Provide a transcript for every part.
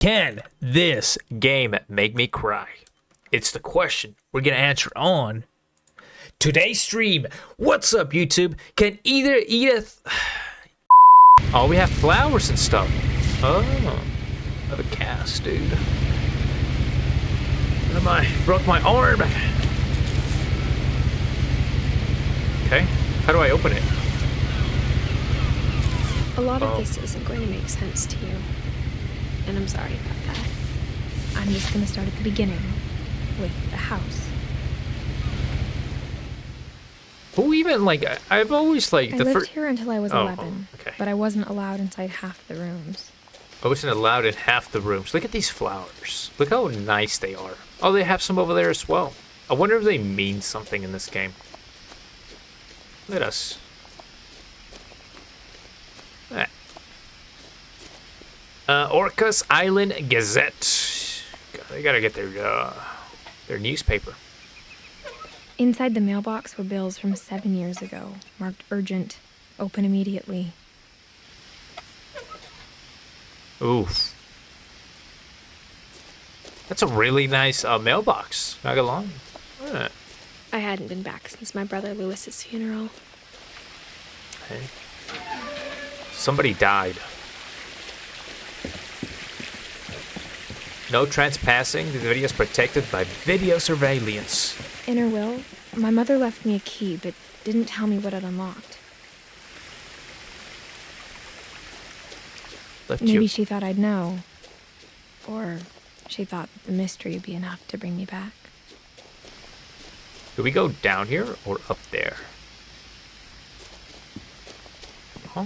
Can this game make me cry? It's the question we're going to answer on today's stream. What's up, YouTube? Can either Edith... Oh, we have flowers and stuff. Oh, I have a cast, dude. What am I? Broke my arm. Okay, how do I open it? A lot of this isn't going to make sense to you. And I'm sorry about that. I'm just going to start at the beginning with the house. Who even, like, I've always, like, I lived here until I was 11, okay. but I wasn't allowed inside half the rooms. I wasn't allowed in half the rooms. Look at these flowers. Look how nice they are. Oh, they have some over there as well. I wonder if they mean something in this game. Look at us. Orcas Island Gazette. They gotta get their newspaper. Inside the mailbox were bills from 7 years ago, marked urgent, open immediately. Oof. That's a really nice mailbox. Not gonna lie. Yeah. I hadn't been back since my brother Lewis's funeral. Okay. Somebody died. No trespassing. The video is protected by video surveillance. In her will, my mother left me a key, but didn't tell me what it unlocked. Maybe she thought I'd know. Or she thought that the mystery would be enough to bring me back. Do we go down here or up there? Huh?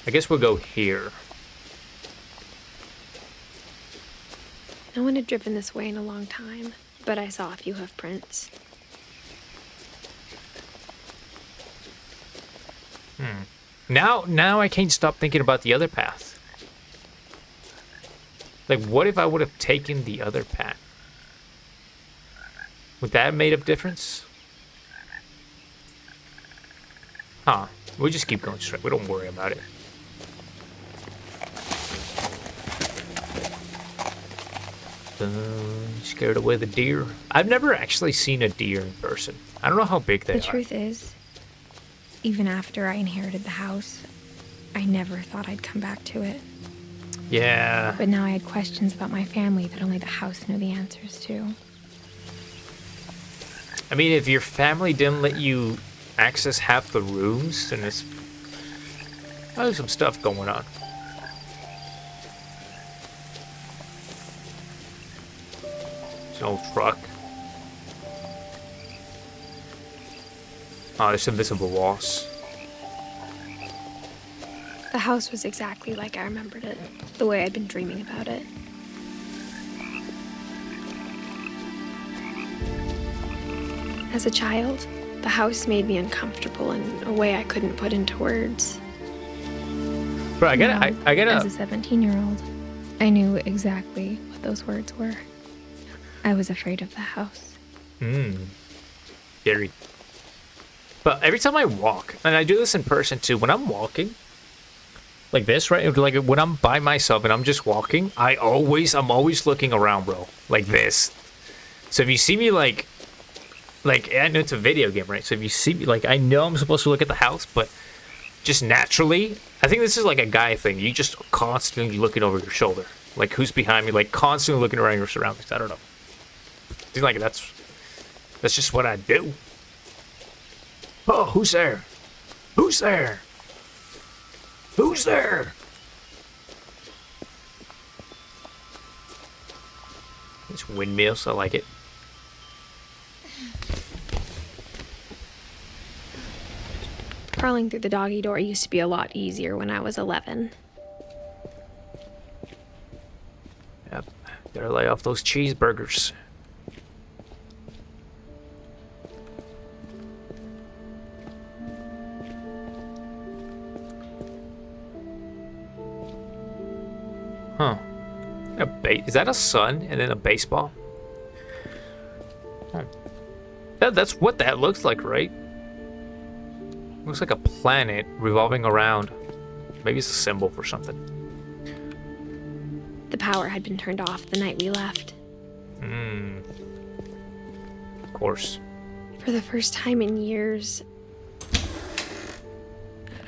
I guess we'll go here. No one had driven this way in a long time, but I saw a few hoof prints. Now I can't stop thinking about the other path. Like, what if I would have taken the other path? Would that have made a difference? Huh. We'll just keep going straight. We don't worry about it. Scared away the deer. I've never actually seen a deer in person. I don't know how big they are. The truth is, even after I inherited the house, I never thought I'd come back to it. Yeah. But now I had questions about my family that only the house knew the answers to. I mean, if your family didn't let you access half the rooms, then there's some stuff going on. It's an old truck. Oh, there's invisible walls. The house was exactly like I remembered it, the way I'd been dreaming about it. As a child, the house made me uncomfortable in a way I couldn't put into words. Bro, I gotta. As a 17-year-old, I knew exactly what those words were. I was afraid of the house. Scary. But every time I walk, and I do this in person too, when I'm walking, like this, right? Like when I'm by myself and I'm just walking, I'm always looking around, bro. Like this. So if you see me like I know it's a video game, right? So if you see me, like, I know I'm supposed to look at the house, but just naturally, I think this is like a guy thing. You just constantly looking over your shoulder. Like, who's behind me? Like, constantly looking around your surroundings. I don't know. I think, like, that's just what I do. Oh, who's there? Who's there? Who's there? It's windmills. I like it. Crawling through the doggy door used to be a lot easier when I was 11. Yep. Gotta lay off those cheeseburgers. Huh. Is that a sun and then a baseball? Huh. That's what that looks like, right? Looks like a planet revolving around. Maybe it's a symbol for something. The power had been turned off the night we left. Of course. For the first time in years,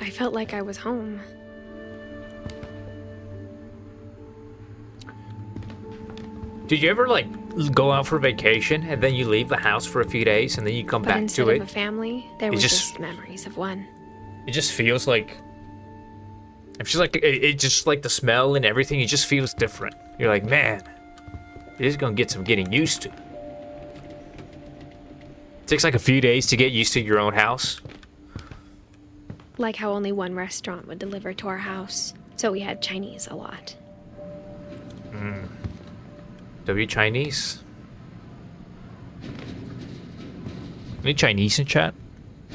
I felt like I was home. Did you ever, like, go out for vacation and then you leave the house for a few days and then you come But back instead to of it? a family, there were just- just memories of one. It just feels like... It's just like, it just like the smell and everything, it just feels different. You're like, man, this is gonna get some getting used to. It takes like a few days to get used to your own house. Like how only one restaurant would deliver to our house, so we had Chinese a lot. W Chinese. Any Chinese in chat?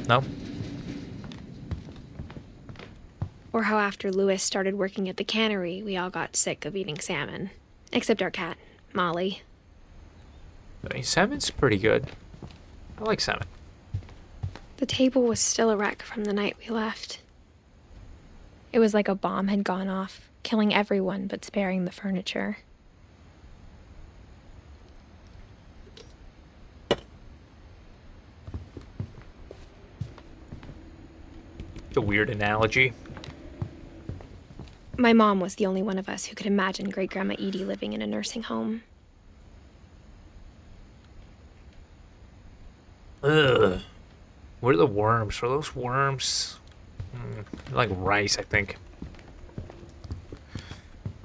No? Or how after Lewis started working at the cannery, we all got sick of eating salmon. Except our cat, Molly. I mean, salmon's pretty good. I like salmon. The table was still a wreck from the night we left. It was like a bomb had gone off, killing everyone but sparing the furniture. It's a weird analogy. My mom was the only one of us who could imagine Great Grandma Edie living in a nursing home. Ugh. What are the worms? Are those worms? Like rice, I think.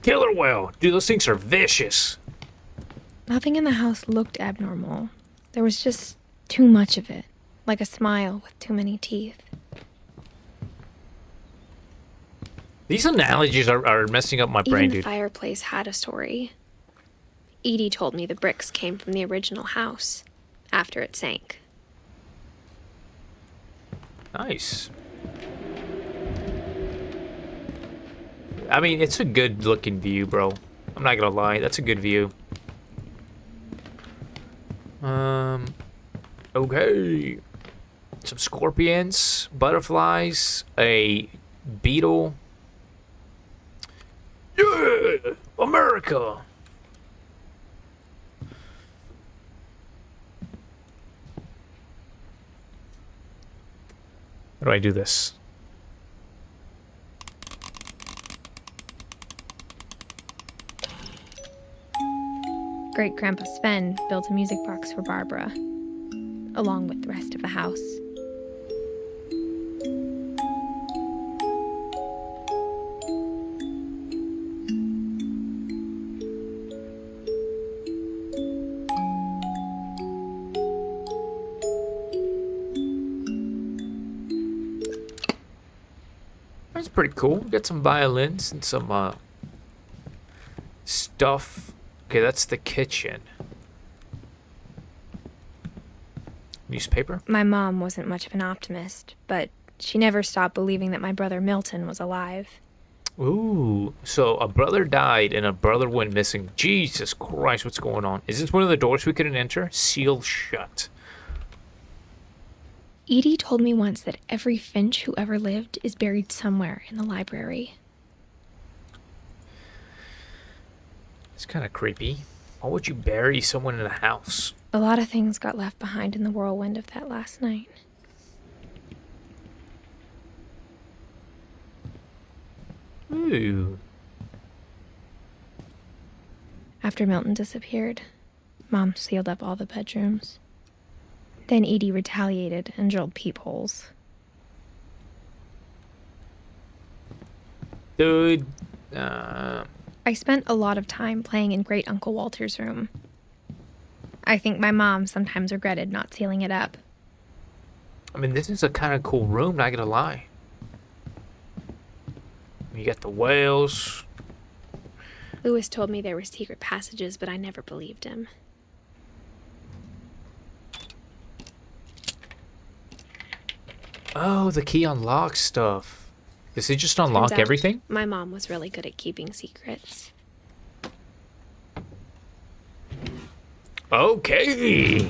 Killer whale! Dude, those things are vicious. Nothing in the house looked abnormal. There was just too much of it, like a smile with too many teeth. These analogies are messing up my brain, Even the dude. fireplace had a story. Edie told me the bricks came from the original house, after it sank. Nice. I mean, it's a good looking view, bro. I'm not gonna lie, that's a good view. Okay. Some scorpions, butterflies, a beetle. Yeah! America! How do I do this? Great Grandpa Sven built a music box for Barbara, along with the rest of the house. That's pretty cool. We got some violins and some stuff. Okay, that's the kitchen. Newspaper? My mom wasn't much of an optimist, but she never stopped believing that my brother Milton was alive. Ooh, so a brother died and a brother went missing. Jesus Christ, what's going on? Is this one of the doors we couldn't enter? Sealed shut. Edie told me once that every Finch who ever lived is buried somewhere in the library. It's kind of creepy. Why would you bury someone in a house? A lot of things got left behind in the whirlwind of that last night. Ooh. After Milton disappeared, Mom sealed up all the bedrooms. Then Edie retaliated and drilled peepholes. Dude. I spent a lot of time playing in Great Uncle Walter's room. I think my mom sometimes regretted not sealing it up. I mean, this is a kind of cool room, not gonna lie. You got the whales. Lewis told me there were secret passages, but I never believed him. Oh, the key unlocks stuff. Does it just unlock Turns out, everything? My mom was really good at keeping secrets. Okay.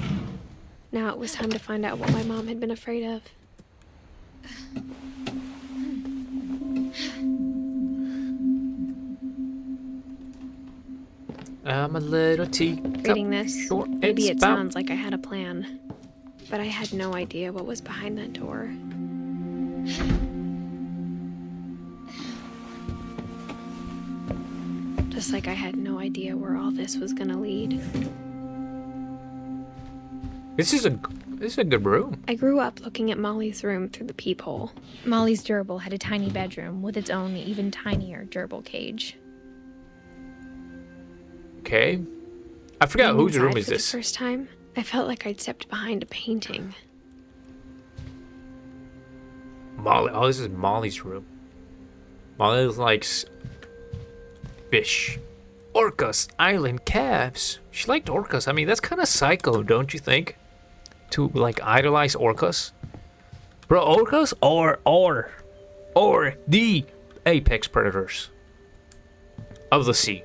Now it was time to find out what my mom had been afraid of. I'm a little teacup. Reading this, short maybe and it stout. sounds like I had a plan, but I had no idea what was behind that door. Just like I had no idea where all this was gonna lead. This is a good room. I grew up looking at Molly's room through the peephole. Molly's gerbil had a tiny bedroom with its own even tinier gerbil cage. Okay. I forgot Being whose room inside is for this. The first time, I felt like I'd stepped behind a painting. Molly. Oh, this is Molly's room. Molly likes fish. Orcas, island calves. She liked orcas. I mean, that's kind of psycho, don't you think? To like idolize orcas. Bro, orcas or the apex predators of the sea.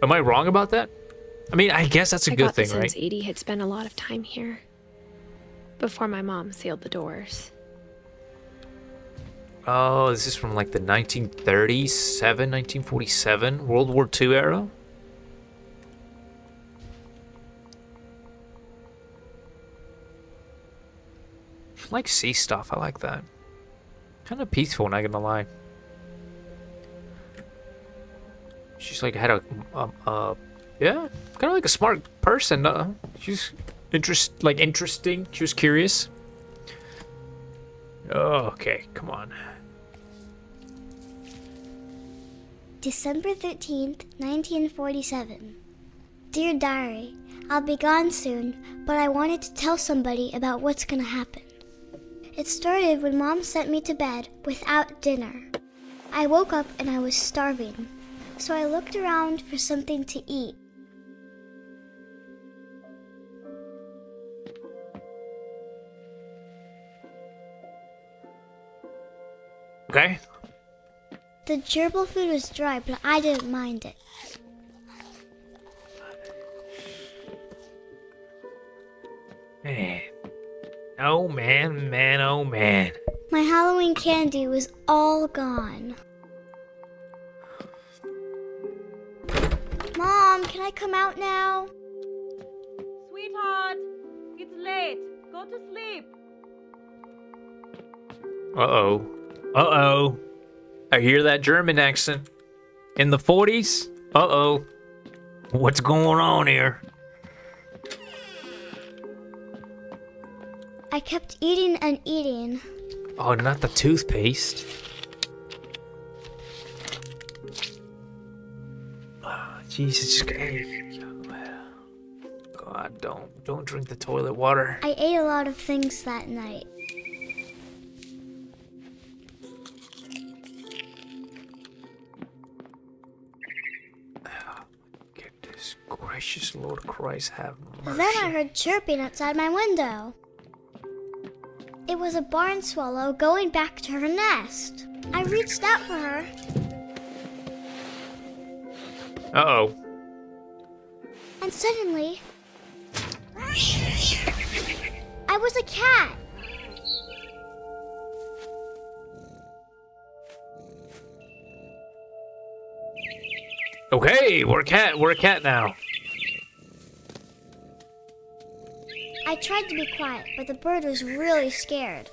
Am I wrong about that? I mean, I guess that's a I good got thing, the sense right? Edie had spent a lot of time here before my mom sealed the doors. Oh, this is from like the 1937, 1947, World War II era. I like sea stuff. I like that. Kind of peaceful, not gonna lie. She's like had yeah, kind of like a smart person. She's interesting. She was curious. Oh, okay, come on. December 13th, 1947. Dear Diary, I'll be gone soon, but I wanted to tell somebody about what's gonna happen. It started when Mom sent me to bed without dinner. I woke up and I was starving, so I looked around for something to eat. Okay. The gerbil food was dry, but I didn't mind it. Man. Oh man, oh man. My Halloween candy was all gone. Mom, can I come out now? Sweetheart, it's late. Go to sleep. Uh-oh. Uh-oh. I hear that German accent. In the 40s? Uh-oh. What's going on here? I kept eating and eating. Oh, not the toothpaste. Oh, Jesus. God, don't drink the toilet water. I ate a lot of things that night. Goodness gracious, Lord Christ, have mercy. Then I heard chirping outside my window. It was a barn swallow going back to her nest. I reached out for her. Uh-oh. And suddenly, I was a cat. Okay, we're a cat now. I tried to be quiet, but the bird was really scared.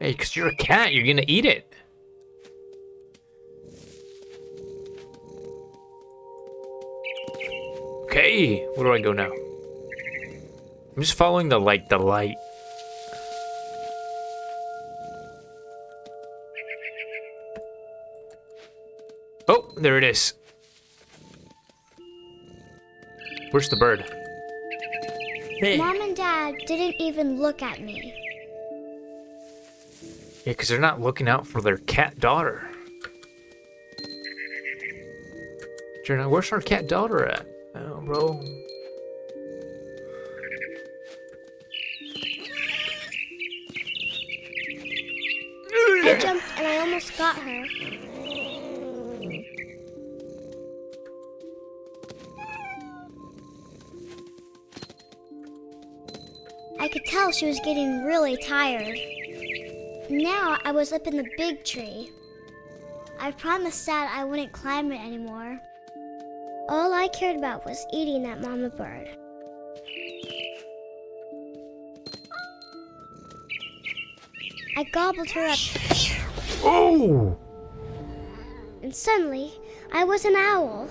Hey, because you're a cat, you're gonna eat it. Okay, where do I go now? I'm just following the light. Oh, there it is. Where's the bird? Hey. Mom and Dad didn't even look at me. Yeah, because they're not looking out for their cat daughter. Jenna, where's our cat daughter at? Oh, bro. I jumped and I almost got her. I could tell she was getting really tired. Now I was up in the big tree. I promised Dad I wouldn't climb it anymore. All I cared about was eating that mama bird. I gobbled her up, Oh! and suddenly I was an owl.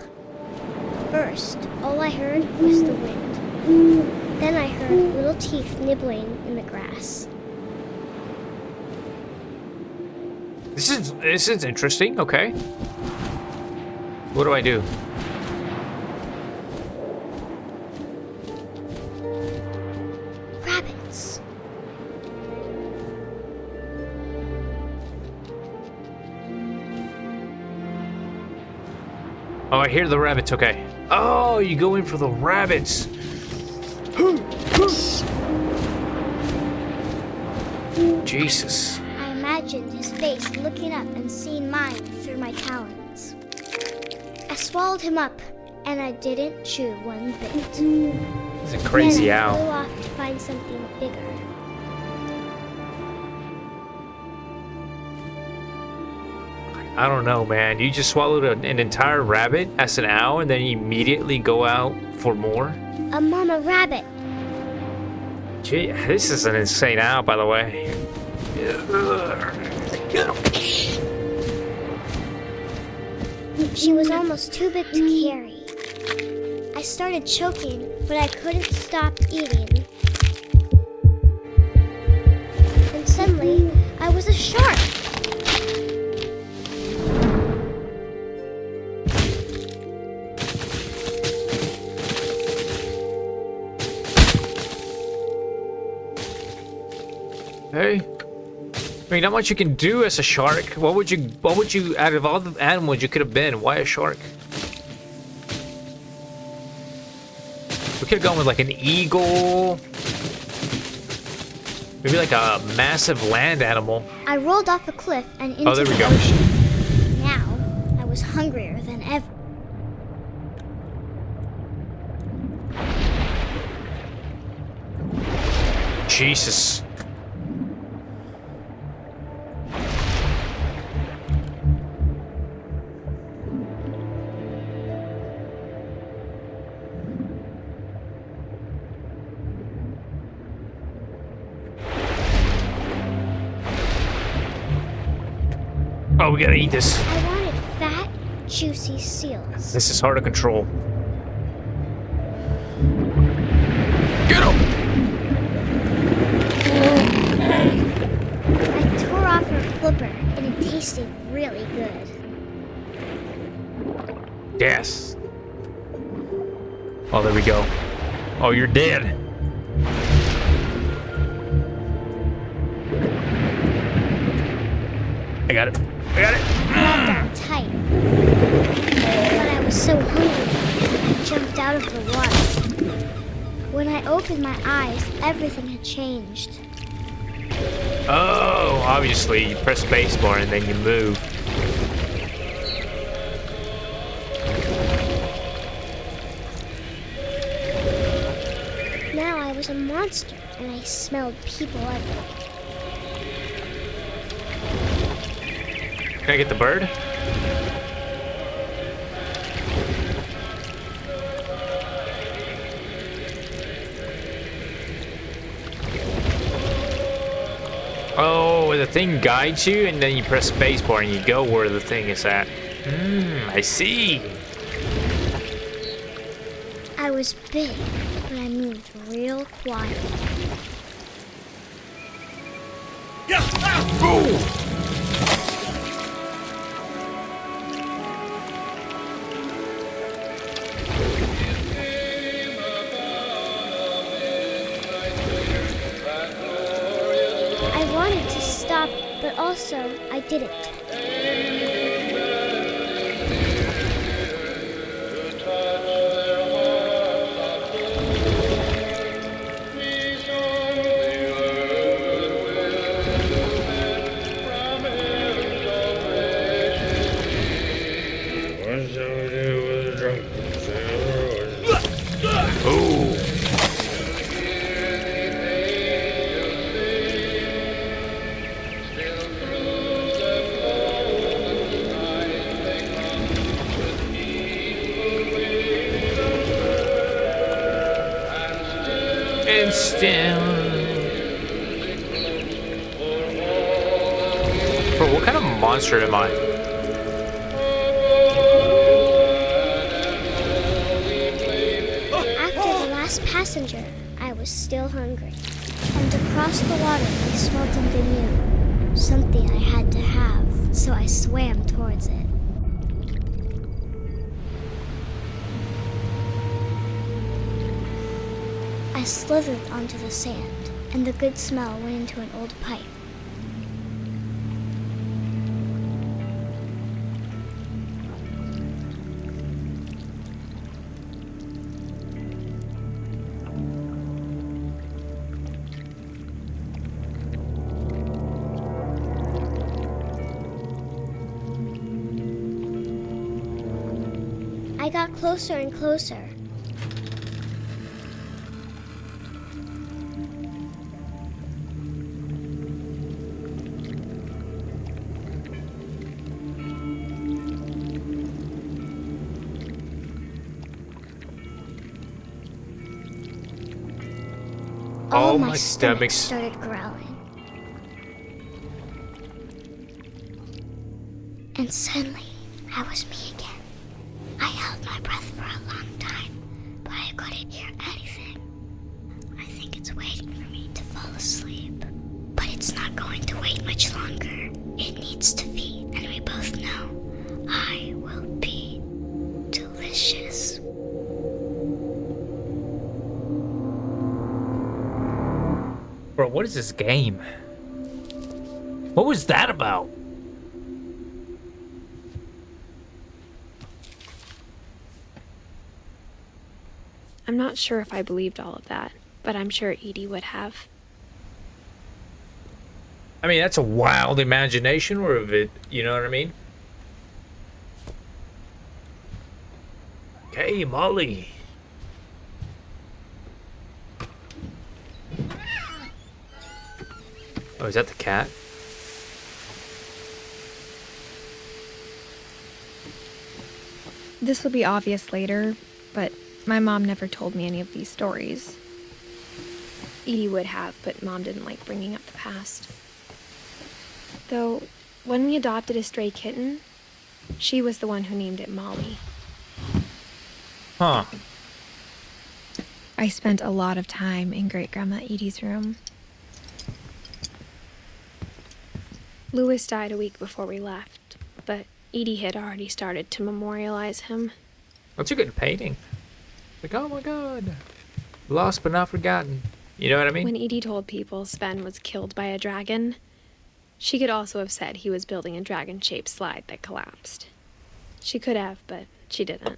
First, all I heard was the wind. Then I heard little teeth nibbling in the grass. This is interesting. Okay. What do I do? Rabbits. Oh, I hear the rabbits. Okay. Oh, you go in for the rabbits. Jesus. I imagined his face looking up and seeing mine through my talons. I swallowed him up, and I didn't chew one bit. He's a crazy Then I flew owl. off to find something bigger. I don't know, man. You just swallowed an entire rabbit as an owl and then you immediately go out for more? A mama rabbit. Gee, this is an insane owl, by the way. She was almost too big to carry. I started choking, but I couldn't stop eating. And suddenly, I was a shark. Hey. I mean, not much you can do as a shark. What would you, out of all the animals you could have been, why a shark? We could have gone with like an eagle. Maybe like a massive land animal. I rolled off a cliff and into there we the go. ocean. Now, I was hungrier than ever. Jesus. Oh, we gotta eat this. I wanted fat, juicy seals. This is hard to control. Get him! I tore off her flipper, and it tasted really good. Yes. Oh, there we go. Oh, you're dead. I got it. I got it. Grabbed on tight. But I was so hungry, I jumped out of the water. When I opened my eyes, everything had changed. Oh, obviously, you press spacebar and then you move. Now I was a monster, and I smelled people everywhere. Can I get the bird? Oh, the thing guides you, and then you press spacebar and you go where the thing is at. I see. I was big, but I moved real quiet. I wanted to stop, but also I didn't. Instant. Bro, what kind of monster am I? After the last passenger, I was still hungry. And across the water, I smelled something new. Something I had to have, so I swam towards it. I slithered onto the sand, and the good smell went into an old pipe. I got closer and closer. Oh, My my stomach stomach's... started growling. And suddenly, I was me again. I held my breath for a long time, but I couldn't hear anything. I think it's waiting for me to fall asleep. But it's not going to wait much longer. It needs to feed, and we both know I will be delicious. Bro, what is this game? What was that about? I'm not sure if I believed all of that, but I'm sure Edie would have. I mean, that's a wild imagination, or of it, you know what I mean? Okay, Molly. Oh, is that the cat? This will be obvious later, but my mom never told me any of these stories. Edie would have, but Mom didn't like bringing up the past. Though, when we adopted a stray kitten, she was the one who named it Molly. Huh. I spent a lot of time in Great-Grandma Edie's room. Louis died a week before we left, but Edie had already started to memorialize him. That's a good painting. Like, oh my god. Lost but not forgotten. You know what I mean? When Edie told people Sven was killed by a dragon, she could also have said he was building a dragon-shaped slide that collapsed. She could have, but she didn't.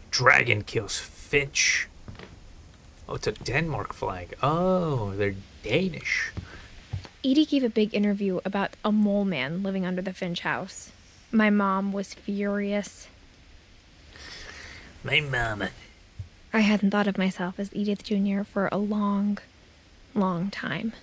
Dragon kills Finch. Oh, it's a Denmark flag. Oh, they're Danish. Edie gave a big interview about a mole man living under the Finch house. My mom was furious. My mama. I hadn't thought of myself as Edith Jr. for a long, long time.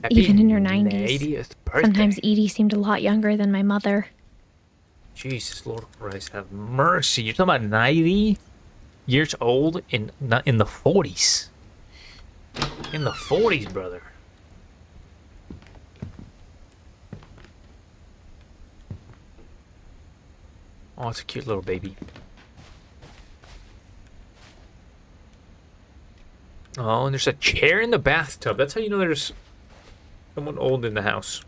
Happy Even in her 90s. 80th birthday. Sometimes Edie seemed a lot younger than my mother. Jesus, Lord Christ, have mercy. You're talking about 90 years old in the 40s. In the 40s, brother. Oh, it's a cute little baby. Oh, and there's a chair in the bathtub. That's how you know there's someone old in the house.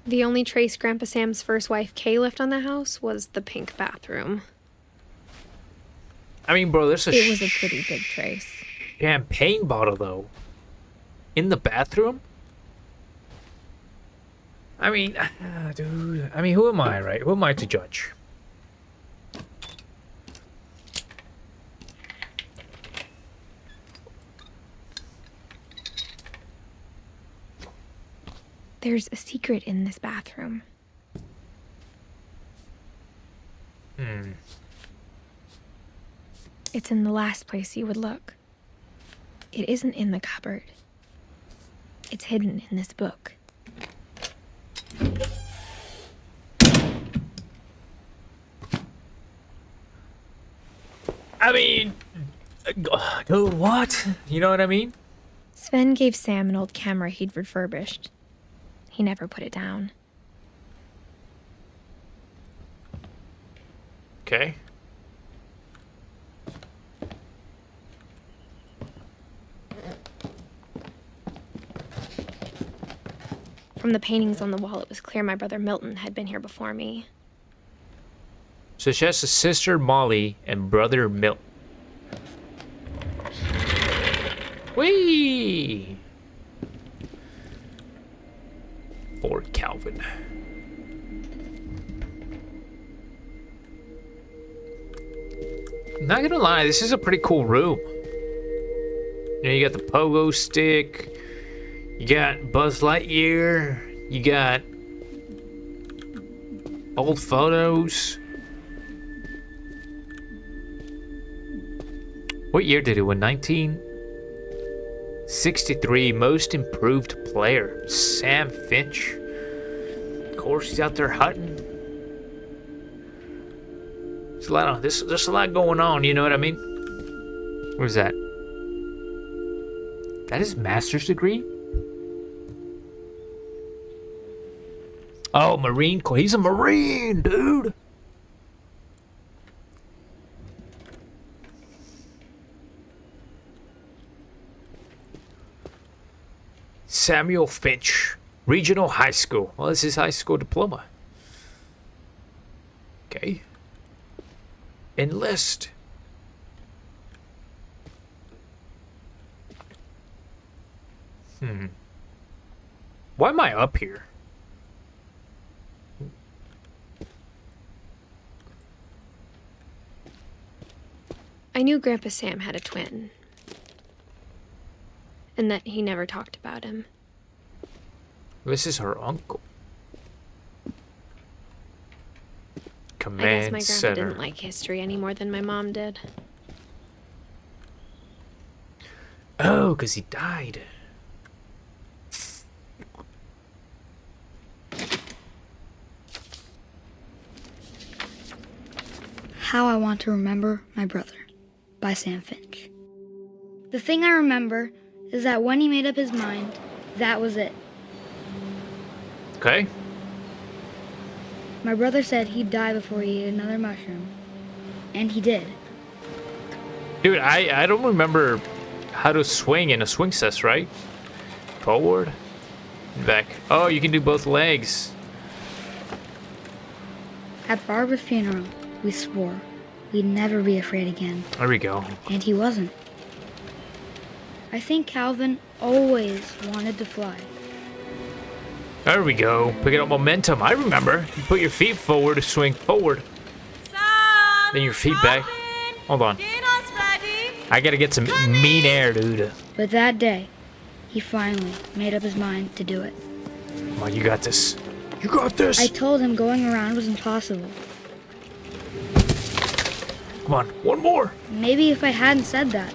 The only trace Grandpa Sam's first wife Kay left on the house was the pink bathroom. I mean, bro, there's a It was a pretty big trace. champagne bottle, though. In the bathroom? I mean, dude. I mean, who am I, right? Who am I to judge? There's a secret in this bathroom. It's in the last place you would look. It isn't in the cupboard. It's hidden in this book. I mean, what? You know what I mean? Sven gave Sam an old camera he'd refurbished. He never put it down. Okay. From the paintings on the wall, it was clear my brother Milton had been here before me. So she has a sister, Molly, and brother, Milton. Whee! Fort Calvin. Not gonna lie, this is a pretty cool room. You know, you got the pogo stick, you got Buzz Lightyear, you got old photos. What year did it win? 1963 Most Improved Player, Sam Finch. Of course, he's out there hunting. There's a lot going on, you know what I mean? What is that? That is master's degree? Oh, Marine Corps. He's a Marine, dude. Samuel Finch, Regional High School. Well, this is high school diploma. Okay. Enlist. Why am I up here? I knew Grandpa Sam had a twin, and that he never talked about him. This is her uncle. I Command guess my grandpa Center. didn't like history any more than my mom did. Oh, because he died. How I Want to Remember My Brother by Sam Finch. The thing I remember is that when he made up his mind, that was it. Okay. My brother said he'd die before he ate another mushroom. And he did. Dude, I don't remember how to swing in a swing set, right? Forward. Back. Oh, you can do both legs. At Barbara's funeral, we swore we'd never be afraid again. There we go. And he wasn't. I think Calvin always wanted to fly. There we go. Picking up momentum. I remember. You put your feet forward, swing forward. Sam! Then your feet back. Calvin, Hold on. Dinner's ready. I gotta get some mean air, dude. But that day, he finally made up his mind to do it. Come on, you got this. You got this. I told him going around was impossible. Come on, one more. Maybe if I hadn't said that,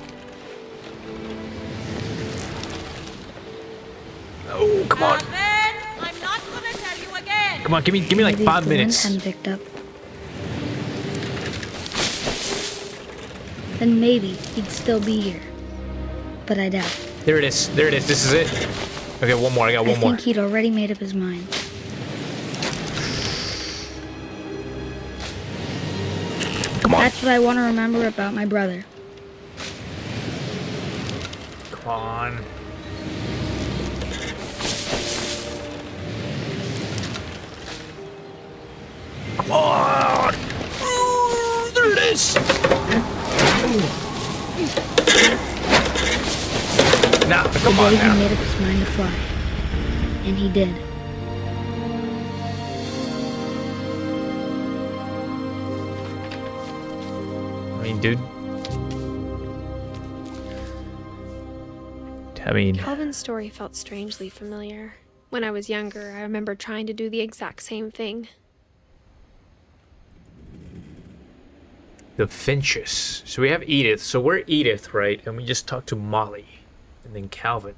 Oh, come on. Calvin, I'm not gonna tell you again. Come on, give me like maybe 5 if the wind minutes. hadn't picked up, then maybe he'd still be here. But I doubt. There it is. There it is. This is it. Okay, one more. I got I one more. think he'd already made up his mind. Come on. That's what I want to remember about my brother. Come on. Come on. Ooh, there it is. Nah, come on Today he now. made up his mind to fly. And he did. I mean, dude. I mean, Calvin's story felt strangely familiar. When I was younger, I remember trying to do the exact same thing. the Finches. So we have Edith. So we're Edith, right? And we just talked to Molly. And then Calvin.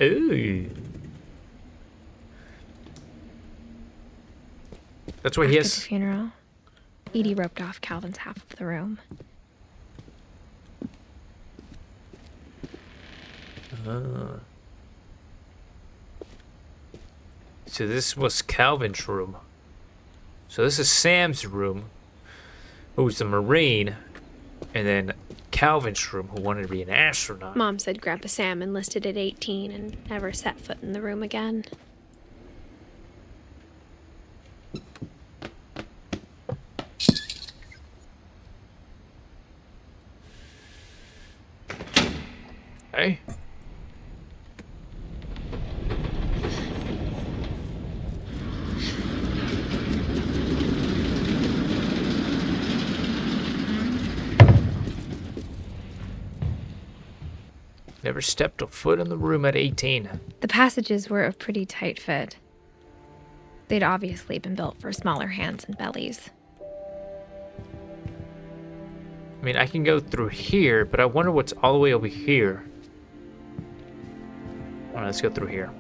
Ooh. That's why he After the has... funeral, Edie roped off Calvin's half of the room. So this was Calvin's room. So this is Sam's room, who's the Marine, and then Calvin's room, who wanted to be an astronaut. Mom said Grandpa Sam enlisted at 18 and never set foot in the room again. Hey. Never stepped a foot in the room at 18. The passages were a pretty tight fit. They'd obviously been built for smaller hands and bellies. I mean, I can go through here, but I wonder what's all the way over here. All right, let's go through here.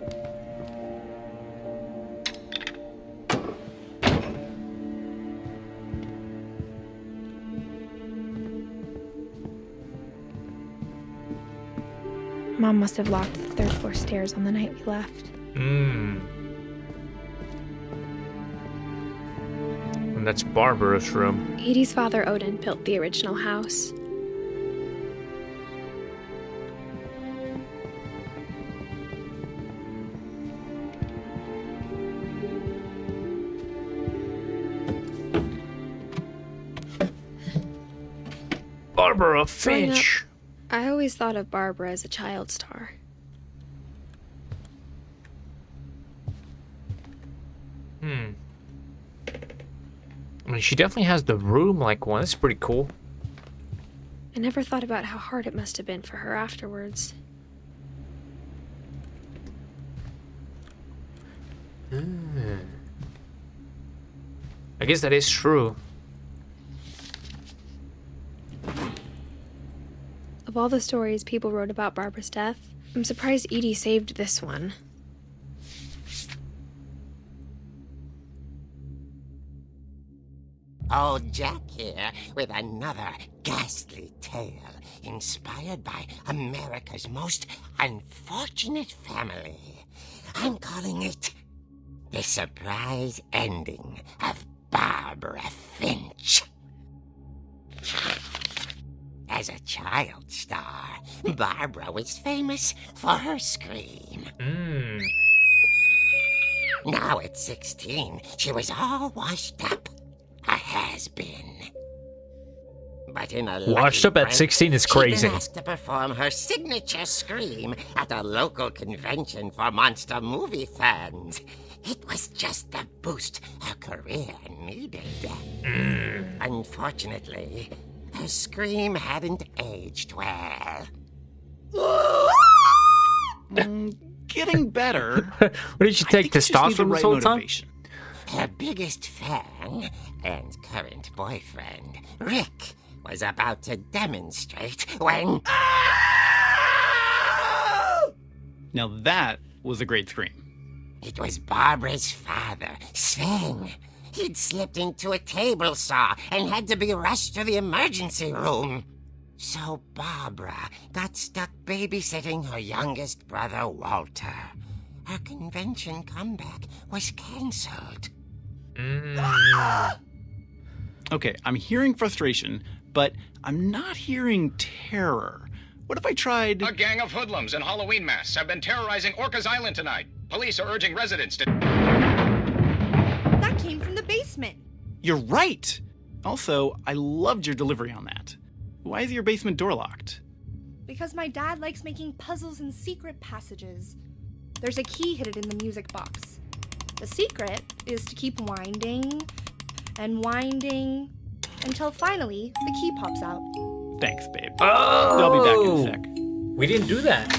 Mom must have locked the third floor stairs on the night we left. And that's Barbara's room. Edie's father, Odin, built the original house. Barbara Growing up, Finch. I always thought of Barbara as a child star. I mean, she definitely has the room like one. That's pretty cool. I never thought about how hard it must have been for her afterwards. I guess that is true. Of all the stories people wrote about Barbara's death, I'm surprised Edie saved this one. Old Jack here with another ghastly tale inspired by America's most unfortunate family. I'm calling it The Surprise Ending of Barbara Finch. As a child star, Barbara was famous for her scream. Now at 16, she was all washed up. A has-been. But in a Washed up at 16 is crazy. She'd been asked to perform her signature scream at a local convention for monster movie fans. It was just the boost her career needed. Unfortunately, her scream hadn't aged well. Getting better. What did you I take, think you just need the testosterone this right whole time? motivation. Her biggest fan and current boyfriend, Rick, was about to demonstrate when... Now that was a great scream. It was Barbara's father, Sven. He'd slipped into a table saw and had to be rushed to the emergency room. So Barbara got stuck babysitting her youngest brother, Walter. Her convention comeback was cancelled. Okay, I'm hearing frustration, but I'm not hearing terror. What if I tried... A gang of hoodlums in Halloween masks have been terrorizing Orcas Island tonight. Police are urging residents to... That came from the basement. You're right! Also, I loved your delivery on that. Why is your basement door locked? Because my dad likes making puzzles and secret passages. There's a key hidden in the music box. The secret is to keep winding and winding until finally the key pops out. Thanks, babe. Oh! I'll be back in a sec. We didn't do that.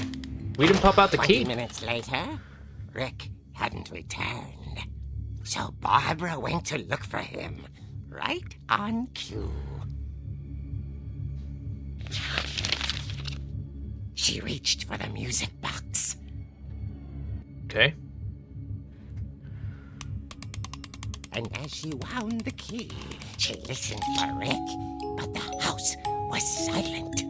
We didn't pop out the 20 key. minutes later, Rick hadn't returned. So Barbara went to look for him, right on cue. She reached for the music box. Okay. and as she wound the key, she listened for Rick, but the house was silent.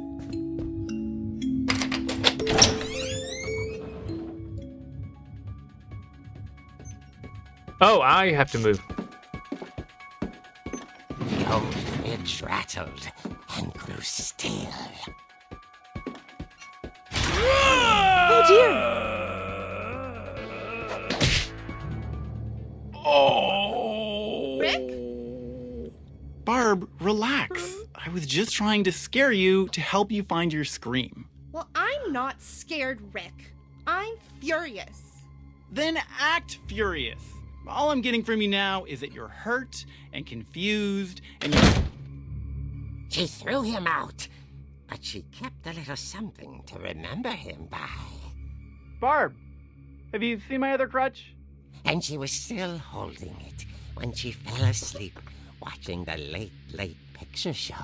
Oh, I have to move. The old fridge rattled and grew still. Oh dear! Oh! Rick? Barb, relax. I was just trying to scare you to help you find your scream. Well, I'm not scared, Rick. I'm furious. Then act furious. All I'm getting from you now is that you're hurt and confused and you're... She threw him out, but she kept a little something to remember him by. Barb, have you seen my other crutch? And she was still holding it when she fell asleep watching the late picture show.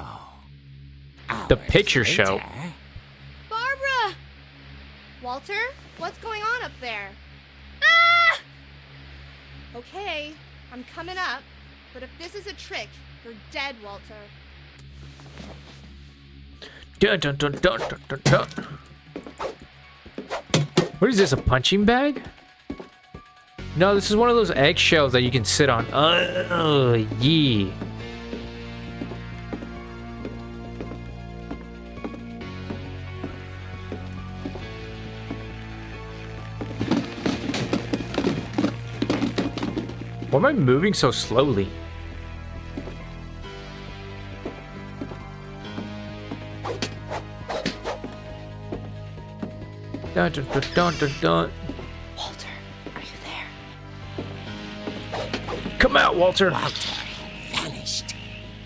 The Hours picture show? later, Barbara! Walter, what's going on up there? Ah! Okay, I'm coming up, but if this is a trick, you're dead, Walter. Dun, dun, dun, dun, dun, dun, dun. What is this, a punching bag? No, this is one of those eggshells that you can sit on. Yeah. Why am I moving so slowly? Dun, dun, dun, dun, dun, dun. Walter, are you there? Come out, Walter. Walter had vanished,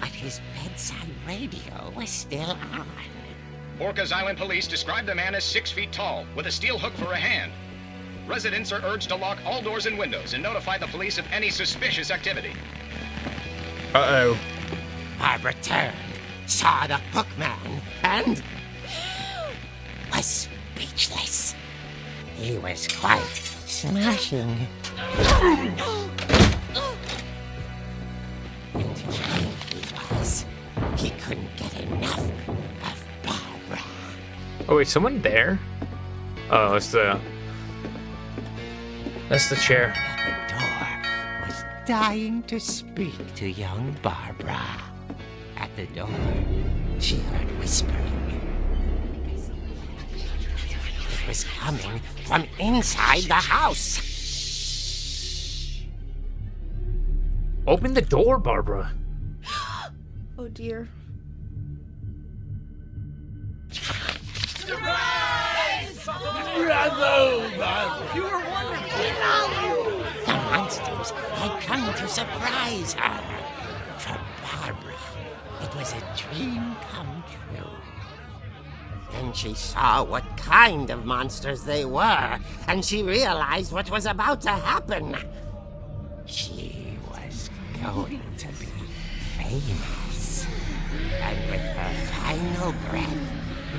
but his bedside radio was still on. Orcas Island police describe the man as 6 feet tall, with a steel hook for a hand. Residents are urged to lock all doors and windows and notify the police of any suspicious activity. Uh-oh. Barbara turned, saw the hook man, and was speechless. He was quite smashing. And who he was, he couldn't get enough of Barbara. Oh, wait, someone there? Oh, it's the... That's the chair. At the door was dying to speak to young Barbara. At the door, she heard whispering. It was coming from inside the house. Open the door, Barbara. Oh dear. The monsters had come to surprise her. For Barbara, it was a dream come true. Then she saw what kind of monsters they were, and she realized what was about to happen. She was going to be famous. And with her final breath,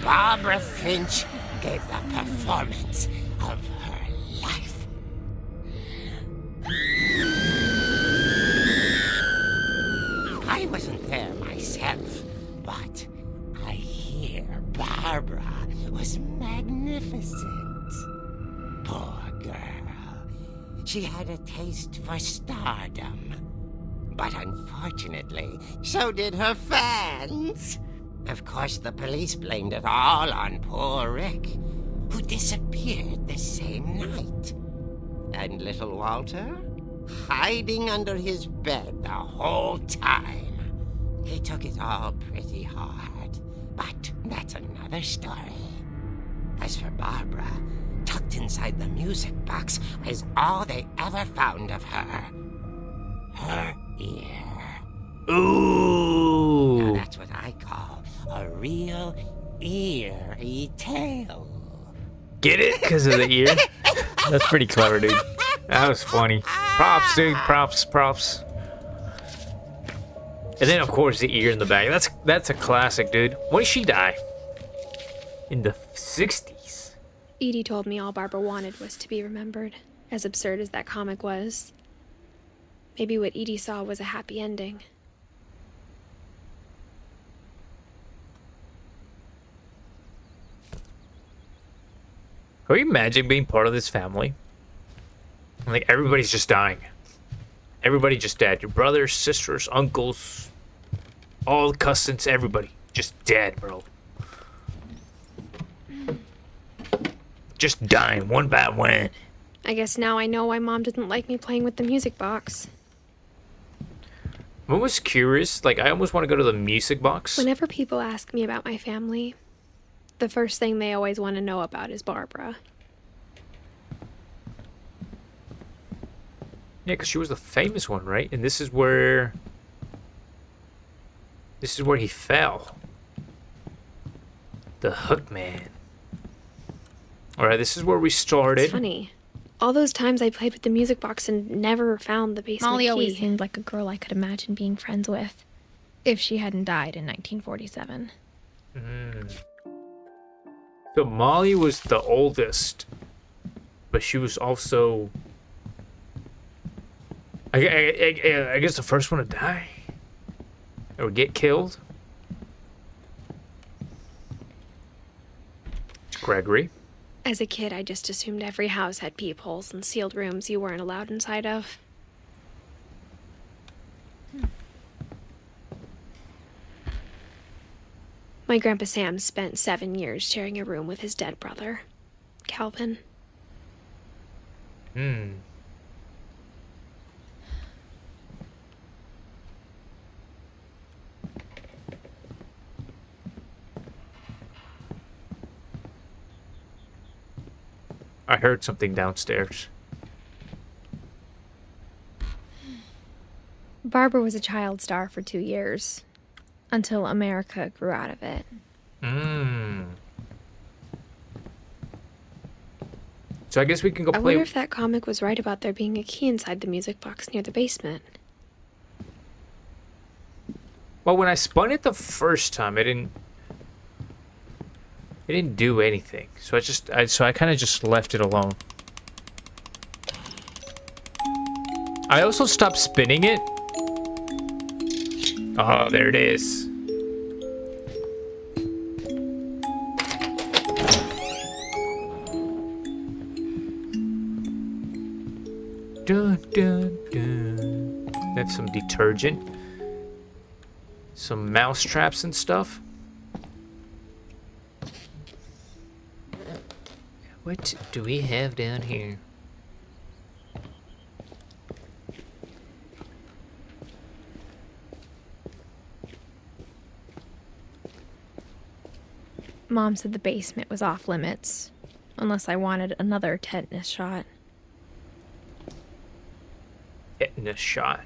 Barbara Finch gave the performance of her life. I wasn't there myself, but I hear Barbara was magnificent. Poor girl. She had a taste for stardom. But unfortunately, so did her fans. Of course, the police blamed it all on poor Rick, who disappeared the same night. And little Walter, hiding under his bed the whole time. He took it all pretty hard, but that's another story. As for Barbara, tucked inside the music box was all they ever found of her. Her ear. Ooh. Now that's what I call a real eerie tale. Get it? Because of the ear? That's pretty clever, dude. That was funny. Props, dude. Props. And then, of course, the ear in the back. That's a classic, dude. When did she die? In the 60s. Edie told me all Barbara wanted was to be remembered, as absurd as that comic was. Maybe what Edie saw was a happy ending. Can you imagine being part of this family? Like, everybody's just dying. Everybody just dead. Your brothers, sisters, uncles, all the cousins, everybody. Just dead, bro. Just dying one by one. I guess now I know why Mom didn't like me playing with the music box. I'm almost curious. Like, I almost want to go to the music box. Whenever people ask me about my family, the first thing they always want to know about is Barbara. Yeah, because she was the famous one, right? And this is where... This is where he fell. The Hook Man. Alright, this is where we started. It's funny. All those times I played with the music box and never found the basement Molly key. always seemed like a girl I could imagine being friends with, if she hadn't died in 1947. So Molly was the oldest, but she was also... I guess the first one to die? Or get killed? Gregory. As a kid, I just assumed every house had peepholes and sealed rooms you weren't allowed inside of. My Grandpa Sam spent 7 years sharing a room with his dead brother, Calvin. I heard something downstairs. Barbara was a child star for 2 years, until America grew out of it. So I guess we can go I play... wonder if that comic was right about there being a key inside the music box near the basement. Well, when I spun it the first time, it didn't do anything. So I kind of just left it alone. I also stopped spinning it. Oh, there it is. Dun, dun, dun. That's some detergent. Some mouse traps and stuff. What do we have down here? Mom said the basement was off limits, unless I wanted another tetanus shot. Tetanus shot.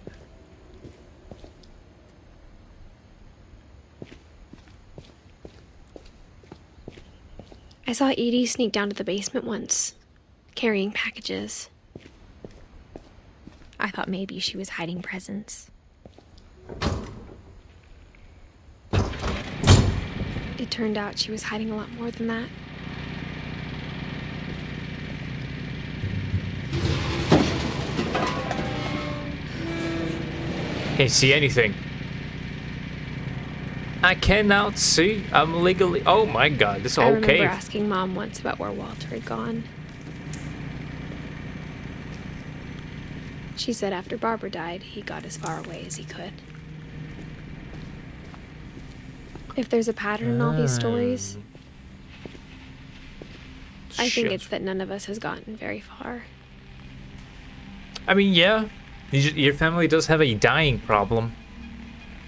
I saw Edie sneak down to the basement once, carrying packages. I thought maybe she was hiding presents. It turned out she was hiding a lot more than that. Can't see anything. I cannot see. I'm legally... Oh my god, this I whole remember cave. asking Mom once about where Walter had gone. She said after Barbara died, he got as far away as he could. If there's a pattern in all these stories, I think Shit. it's that none of us has gotten very far. I mean, yeah. Your family does have a dying problem.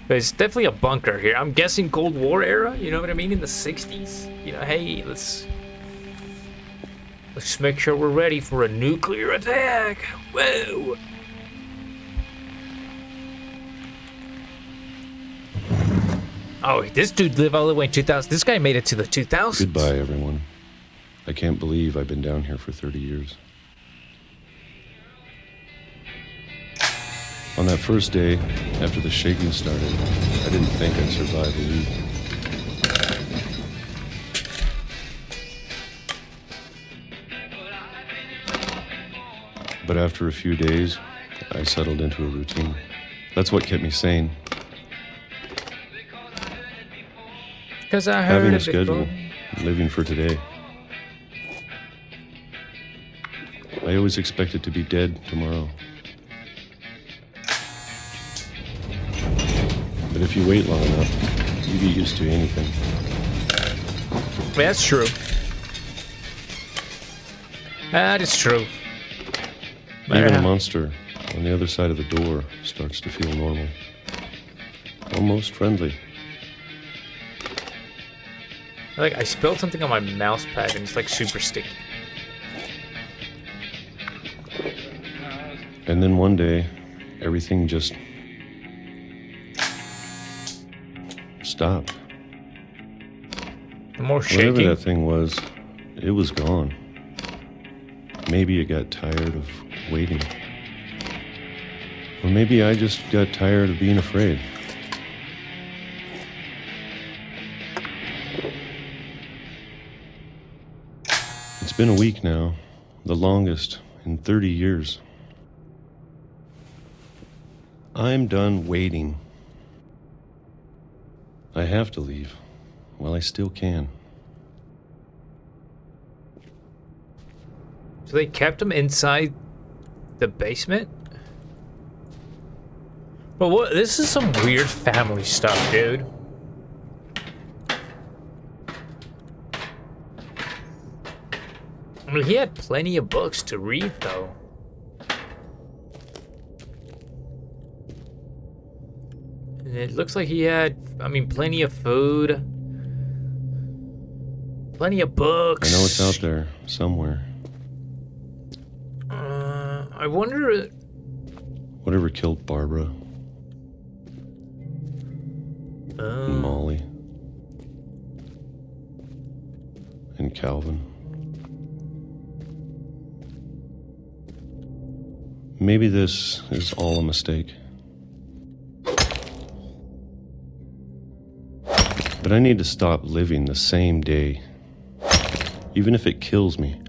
But it's definitely a bunker here. I'm guessing Cold War era, you know what I mean? In the 60s. You know, hey, let's make sure we're ready for a nuclear attack. Whoa! Oh, this dude lived all the way in 2000. This guy made it to the 2000s. Goodbye, everyone. I can't believe I've been down here for 30 years. On that first day, after the shaking started, I didn't think I'd survive a week. But after a few days, I settled into a routine. That's what kept me sane. Because I heard Having a it schedule, before. living for today. I always expected to be dead tomorrow. But if you wait long enough, you get used to anything. That's true. That is true. Even a monster on the other side of the door starts to feel normal. Almost friendly. Like, I spilled something on my mouse pad and it's like super sticky. And then one day, everything just stopped. The more Whatever shaking. that thing was, it was gone. Maybe it got tired of waiting. Or maybe I just got tired of being afraid. It's been a week now, the longest in 30 years. I'm done waiting. I have to leave while I still can. So they kept him inside the basement? But what? This is some weird family stuff, dude. I mean, he had plenty of books to read, though. And it looks like he had, I mean, plenty of food. Plenty of books. I know it's out there somewhere. I wonder... Whatever killed Barbara. And Molly. And Calvin. Maybe this is all a mistake. But I need to stop living the same day, even if it kills me.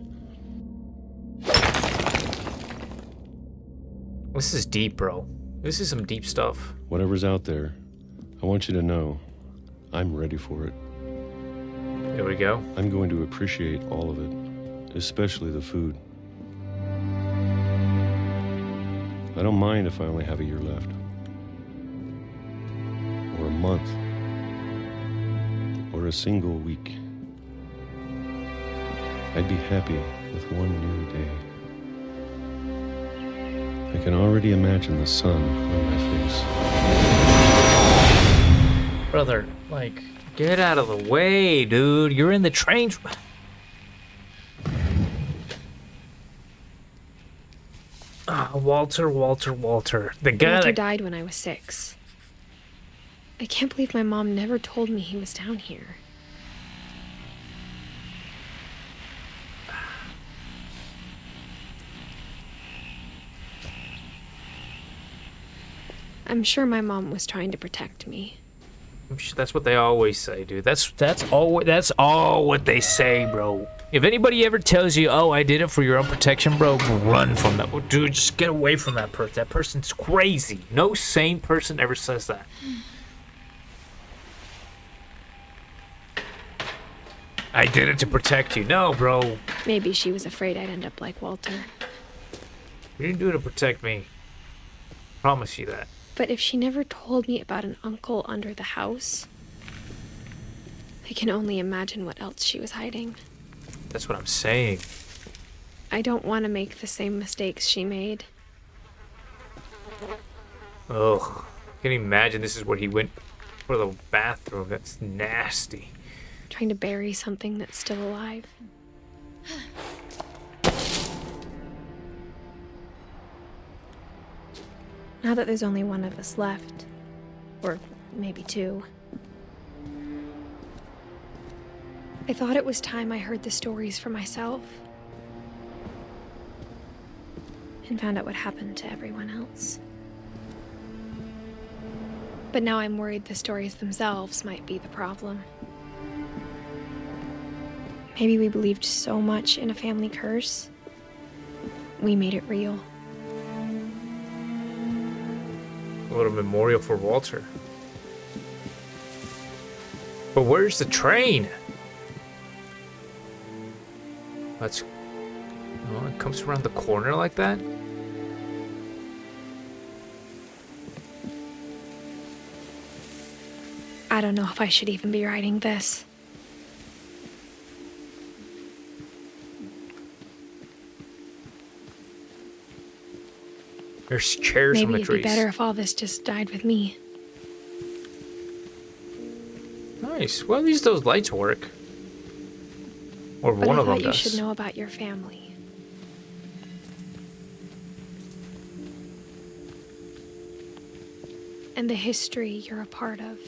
This is deep, bro. This is some deep stuff. Whatever's out there, I want you to know I'm ready for it. There we go. I'm going to appreciate all of it, especially the food. I don't mind if I only have a year left. Or a month. Or a single week. I'd be happy with one new day. I can already imagine the sun on my face. Brother, like, get out of the way, dude. You're in the train. Walter. The guy Walter that... died when I was 6. I can't believe my mom never told me he was down here. I'm sure my mom was trying to protect me. That's what they always say, dude. That's all what they say, bro. If anybody ever tells you, "Oh, I did it for your own protection," bro, run from that. Dude, just get away from that person. That person's crazy. No sane person ever says that. I did it to protect you. No, bro. Maybe she was afraid I'd end up like Walter. You didn't do it to protect me. Promise you that. But if she never told me about an uncle under the house, I can only imagine what else she was hiding. That's what I'm saying. I don't want to make the same mistakes she made. Ugh. Can you imagine this is where he went for the bathroom? That's nasty. Trying to bury something that's still alive. Now that there's only one of us left, or maybe 2, I thought it was time I heard the stories for myself and found out what happened to everyone else. But now I'm worried the stories themselves might be the problem. Maybe we believed so much in a family curse, we made it real. A little memorial for Walter. But where's the train? That's... Oh, it comes around the corner like that? I don't know if I should even be writing this. There's chairs on Maybe the it'd be trees. better if all this just died with me. Nice. Well, at least those lights work. Or But one I of them thought you does. should know about your family. And the history you're a part of.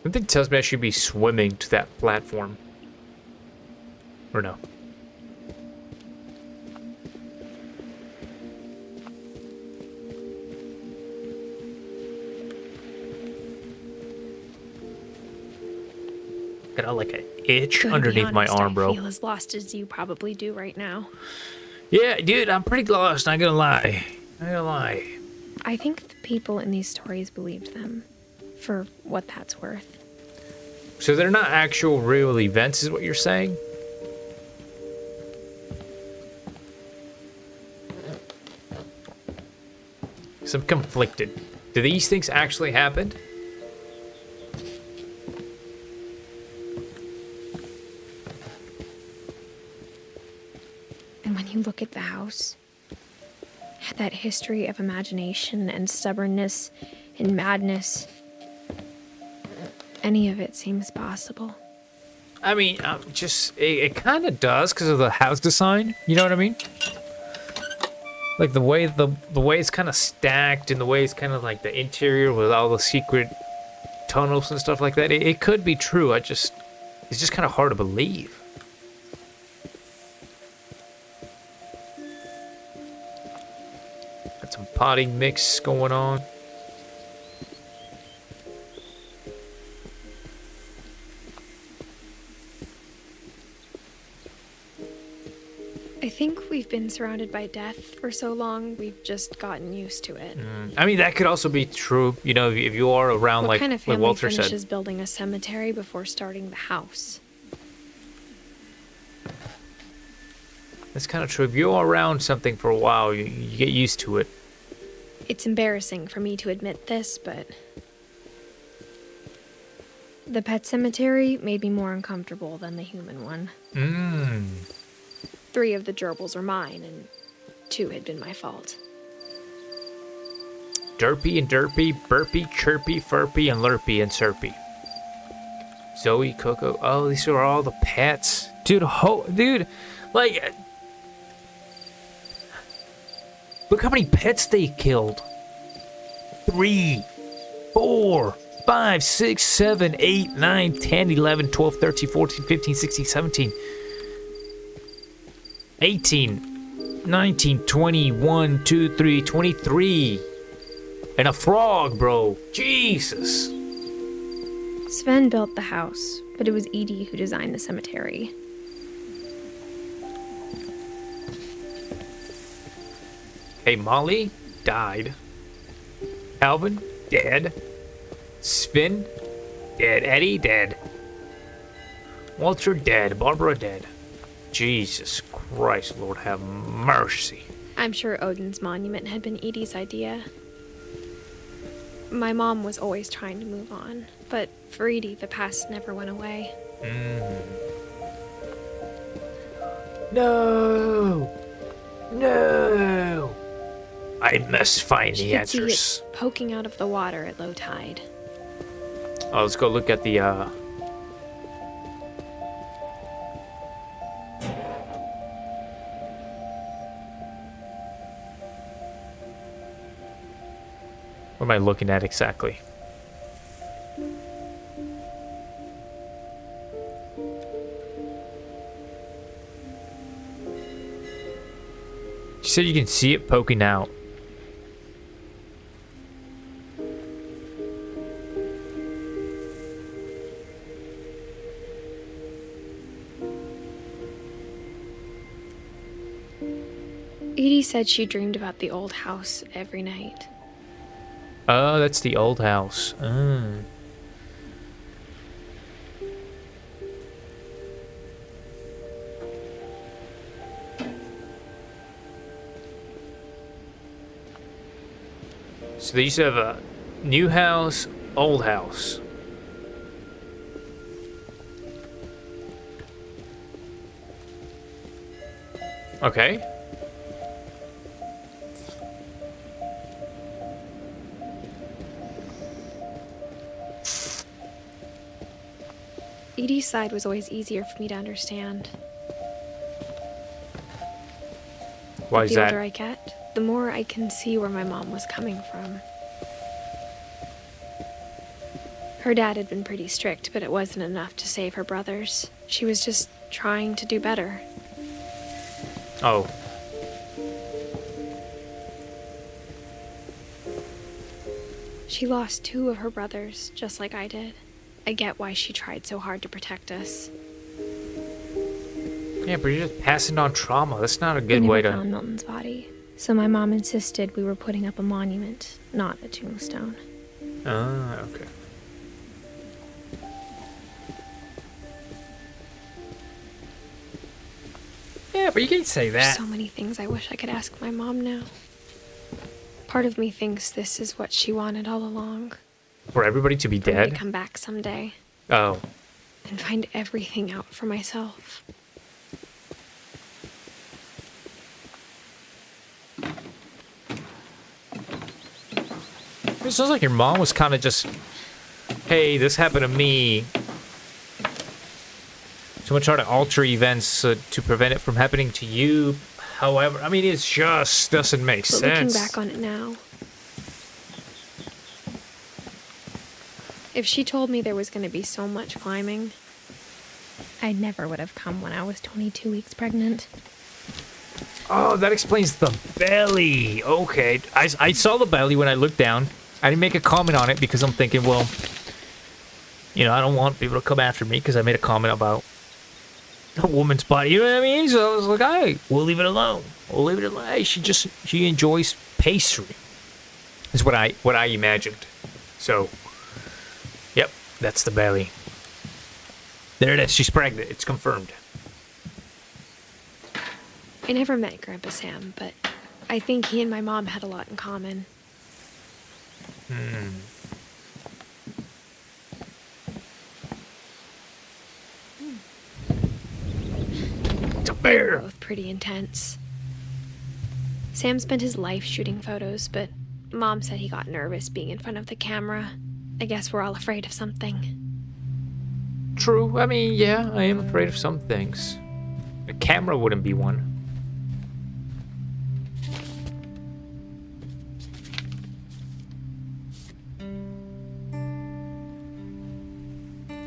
Something tells me I should be swimming to that platform. Or no. Got like an itch Gonna be underneath my honest, arm, bro. I feel as lost as you probably do right now. Yeah, dude, I'm pretty lost, not gonna lie. Not gonna lie. I think the people in these stories believed them, for what that's worth. So they're not actual real events, is what you're saying? So I'm conflicted. Do these things actually happen? And when you look at the house, had that history of imagination and stubbornness and madness, any of it seems possible. I mean, it kind of does because of the house design. You know what I mean? Like the way it's kind of stacked and the way it's kind of like the interior with all the secret tunnels and stuff like that. It could be true. It's just kind of hard to believe. Got some potting mix going on. I think we've been surrounded by death for so long, we've just gotten used to it. I mean, that could also be true. You know, if you are around, What kind of like family Walter finishes said. building a cemetery before starting the house? That's kind of true. If you're around something for a while, you get used to it. It's embarrassing for me to admit this, but the pet cemetery made me more uncomfortable than the human one. 3 of the gerbils are mine, and 2 had been my fault. Derpy and Derpy, Burpy, Chirpy, Furpy, and Lurpy and Sirpy. Zoe, Coco. Oh, these are all the pets. Dude, like... Look how many pets they killed. 3, 4, 5, 6, 7, 8, 9, 10, 11, 12, 13, 14, 15, 16, 17... 18, 19, 20, 1, 2, 3, 23. And a frog, bro. Jesus. Sven built the house, but it was Edie who designed the cemetery. Hey, Molly died. Alvin, dead. Sven, dead. Eddie, dead. Walter, dead. Barbara, dead. Jesus Christ, Lord have mercy. I'm sure Odin's monument had been Edie's idea. My mom was always trying to move on, but for Edie, the past never went away. No! No! I must find She the could see answers. it poking out of the water at low tide. Oh, let's go look at the, What am I looking at exactly? She said you can see it poking out. Edie said she dreamed about the old house every night. Oh, that's the old house. So they used to have a new house, old house. Okay. Edie's side was always easier for me to understand. Why is The that? older I get, the more I can see where my mom was coming from. Her dad had been pretty strict, but it wasn't enough to save her brothers. She was just trying to do better. Oh. She lost 2 of her brothers, just like I did. I get why she tried so hard to protect us. Yeah, but you're just passing on trauma. That's not a We good never way to... found Milton's body, so my mom insisted we were putting up a monument, not a tombstone. Ah, okay. Yeah, but you can't say There's that. so many things I wish I could ask my mom now. Part of me thinks this is what she wanted all along. For everybody to be For me dead? to come back someday Oh. and find everything out for myself. It sounds like your mom was kind of just, hey, this happened to me. Someone tried to alter events to prevent it from happening to you. However, I mean, it just doesn't make But looking sense. back on it now, if she told me there was going to be so much climbing, I never would have come when I was 22 weeks pregnant. Oh, that explains the belly. Okay. I saw the belly when I looked down. I didn't make a comment on it because I'm thinking, well, you know, I don't want people to come after me because I made a comment about a woman's body. You know what I mean? So I was like, hey, we'll leave it alone. We'll leave it alone. Hey, she enjoys pastry. Is what I imagined. So, yep, that's the belly. There it is. She's pregnant. It's confirmed. I never met Grandpa Sam, but I think he and my mom had a lot in common. It's a They were bear. both pretty intense. Sam spent his life shooting photos, but Mom said he got nervous being in front of the camera. I guess we're all afraid of something. True. I mean, yeah, I am afraid of some things. A camera wouldn't be one.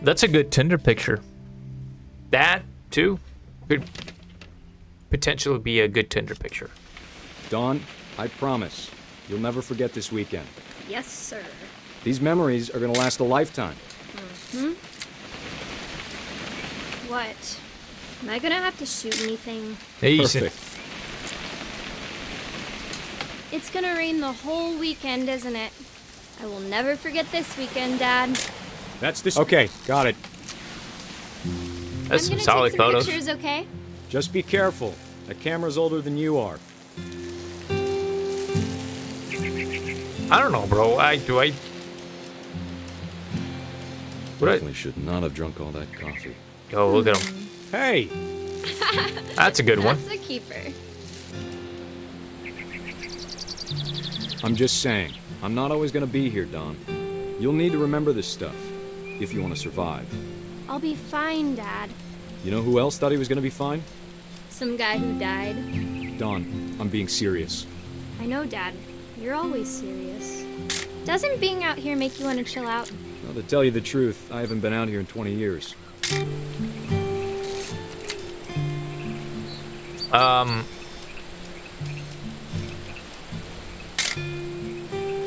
That's a good Tinder picture. That, too, could potentially be a good Tinder picture. Dawn, I promise, you'll never forget this weekend. Yes, sir. These memories are gonna last a lifetime. What? Am I gonna have to shoot anything? Perfect. It's gonna rain the whole weekend, isn't it? I will never forget this weekend, Dad. That's this. Okay, got it. That's I'm some gonna solid take some photos. pictures, okay? Just be careful. That camera's older than you are. I don't know, bro. Definitely should not have drunk all that coffee. Oh, look at him. Hey! That's a good one. That's a keeper. I'm just saying, I'm not always gonna be here, Dawn. You'll need to remember this stuff, if you want to survive. I'll be fine, Dad. You know who else thought he was gonna be fine? Some guy who died. Dawn, I'm being serious. I know, Dad. You're always serious. Doesn't being out here make you want to chill out? Well, to tell you the truth, I haven't been out here in 20 years.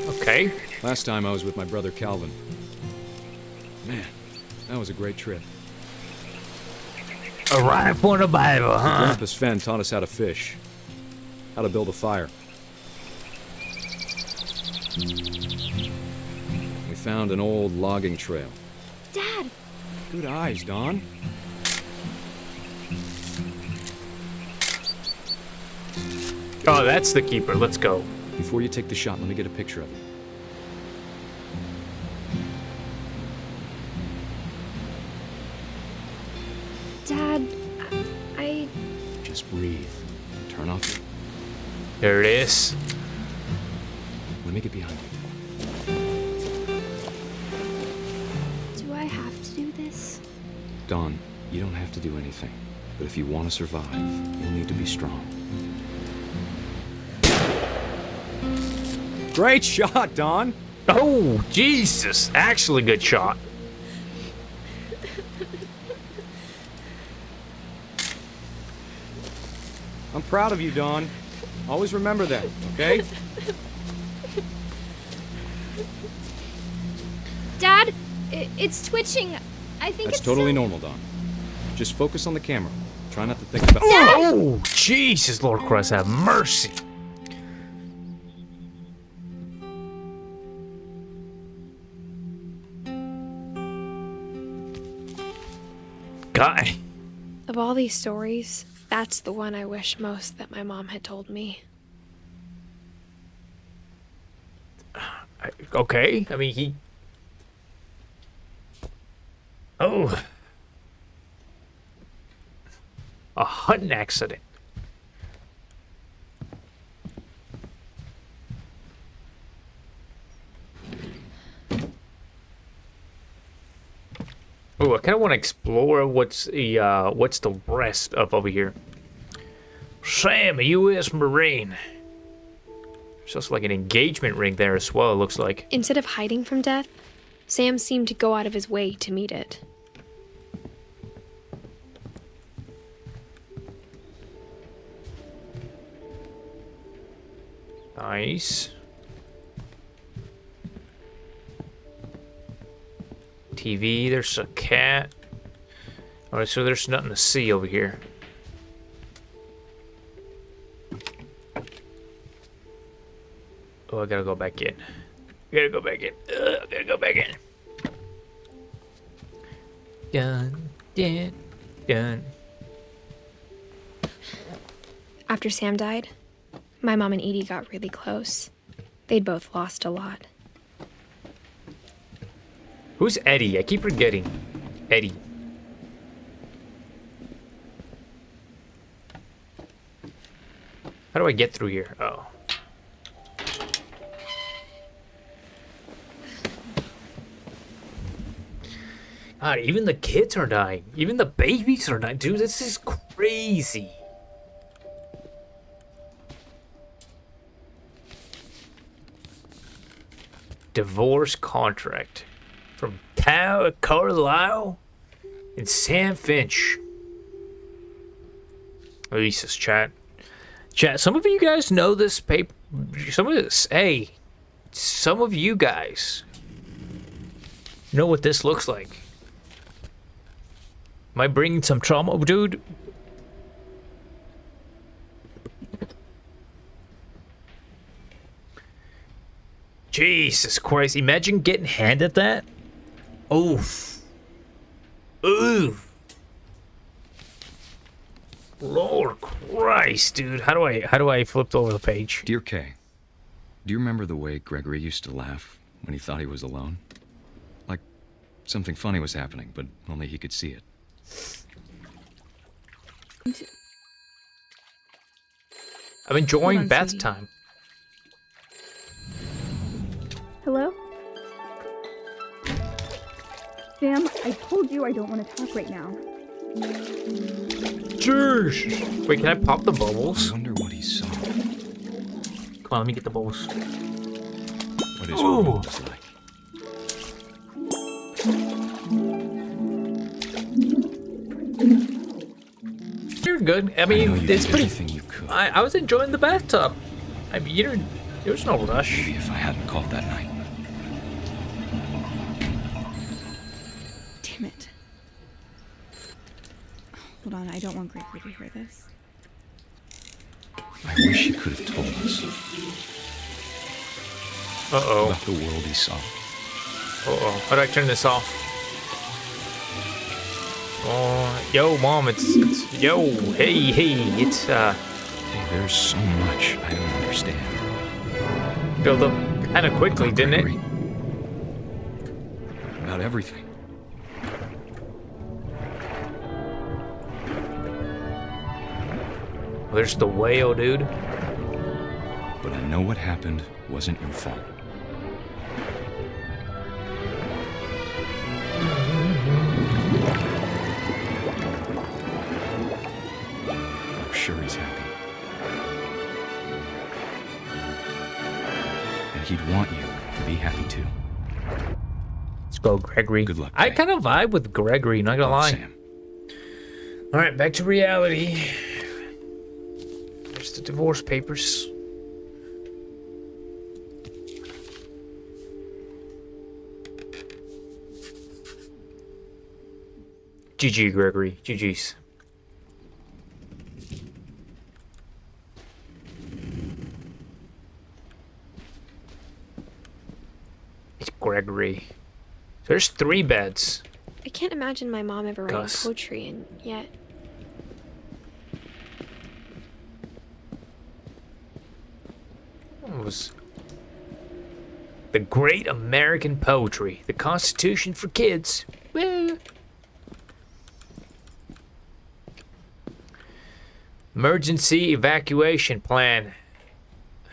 Okay. Last time I was with my brother Calvin. Man, that was a great trip. A ride for the Bible, huh? Grandpa Sven taught us how to fish. how to build a fire. We found an old logging trail. Dad! Good eyes, Don. Oh, that's the keeper. Let's go. Before you take the shot, let me get a picture of it. Dad, I... Just breathe. Turn off. There it is. Let me get behind you. Do I have to do this? Don, you don't have to do anything. But if you want to survive, you'll need to be strong. Great shot, Don! Oh, Jesus. Actually good shot. I'm proud of you, Don. Always remember that, okay? Dad, it's twitching. I think That's it's totally so... normal, Don. Just focus on the camera. Try not to think about... Oh, Jesus, Lord Christ, have mercy. God. Of all these stories, that's the one I wish most that my mom had told me. Okay, I mean, he... Oh. A hunting accident. Oh, I kind of want to explore what's the rest of over here. Sam, a U.S. Marine. There's also like an engagement ring there as well, it looks like. Instead of hiding from death, Sam seemed to go out of his way to meet it. Nice. TV, there's a cat. Alright, so there's nothing to see over here. Oh, I gotta go back in. I gotta go back in. I gotta go back in. Dun, dun, dun. After Sam died, my mom and Edie got really close. They'd both lost a lot. Who's Eddie? I keep forgetting. Eddie. How do I get through here? Oh. God, even the kids are dying. Even the babies are dying. Dude, this is crazy. Divorce contract. From Carlisle and Sam Finch. At least this chat. Chat, some of you guys know this paper. Some of this. Hey, some of you guys know what this looks like. Am I bringing some trauma, dude? Jesus Christ. Imagine getting handed that. Oof. Oof. Lord Christ, dude. How do I flip over the page? Dear Kay, do you remember the way Gregory used to laugh when he thought he was alone? Like something funny was happening, but only he could see it. I'm enjoying bath time. Hello? Sam, I told you I don't want to talk right now. Jeez. Wait, can I pop the bubbles? I wonder what he saw. Come on, let me get the bubbles. What his room was like. You're good. I mean, I know you it's did pretty. everything you could. I was enjoying the bathtub. I mean, there's no rush. Maybe if I hadn't called that night. Damn it. Hold on, I don't want Gregory to hear this. I wish he could have told us. Uh-oh. About the world he saw. Uh-oh. How do I turn this off? Oh, yo, Mom, it's yo, hey, it's, Hey, there's so much I don't understand. Build up kind of quickly, didn't it? About everything. There's the whale, dude. But I know what happened wasn't your fault. I'm sure he's happy. And he'd want you to be happy too. Let's go, Gregory. Good luck. I kind of vibe with Gregory, not gonna lie. Sam. All right, back to reality. There's the divorce papers. GG, Gregory. GG's. It's Gregory. There's 3 beds. I can't imagine my mom ever writing Gus. poetry, and yet. It was the great American poetry, the Constitution for kids. Woo. Emergency evacuation plan.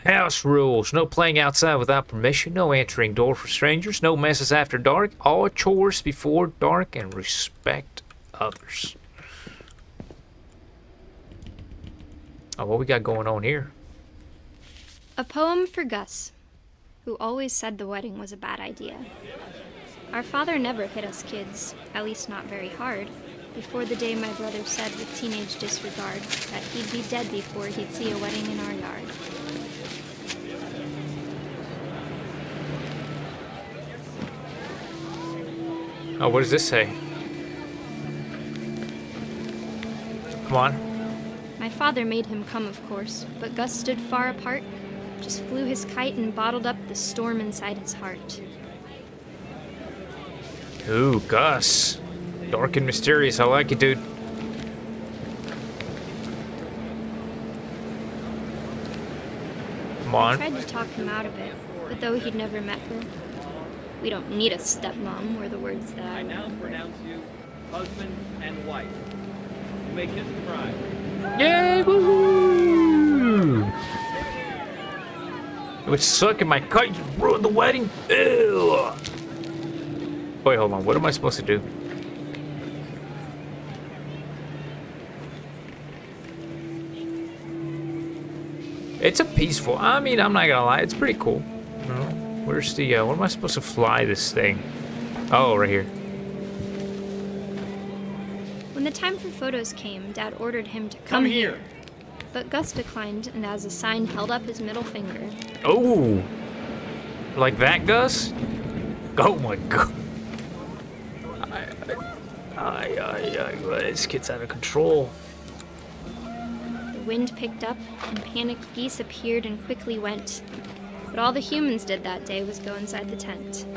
House rules. No playing outside without permission. No answering door for strangers. No messes after dark. All chores before dark, and respect others. Oh, what we got going on here? A poem for Gus, who always said the wedding was a bad idea. Our father never hit us kids, at least not very hard, before the day my brother said with teenage disregard that he'd be dead before he'd see a wedding in our yard. Oh, what does this say? Come on. My father made him come, of course, but Gus stood far apart, just flew his kite and bottled up the storm inside his heart. Ooh, Gus. Dark and mysterious. I like it, dude. Come I on. tried to talk him out of it, but though he'd never met her, we don't need a stepmom, were the words that I now pronounce you husband and wife. You may kiss the bride. Yay! Woo! It was sucking my kite. You ruined the wedding. Ew. Wait, hold on. What am I supposed to do? It's a peaceful. I mean, I'm not gonna lie. It's pretty cool. You know? Where's the? What am I supposed to fly this thing? Oh, right here. When the time for photos came, Dad ordered him to come here. But Gus declined, and as a sign held up his middle finger. Oh, like that, Gus? Oh my God! This kid's out of control. The wind picked up, and panicked geese appeared and quickly went. But all the humans did that day was go inside the tent.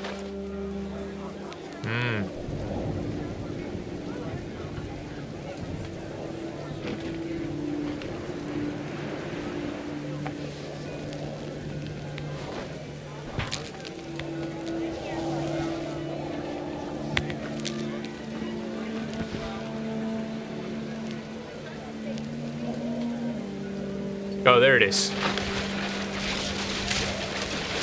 Oh, there it is.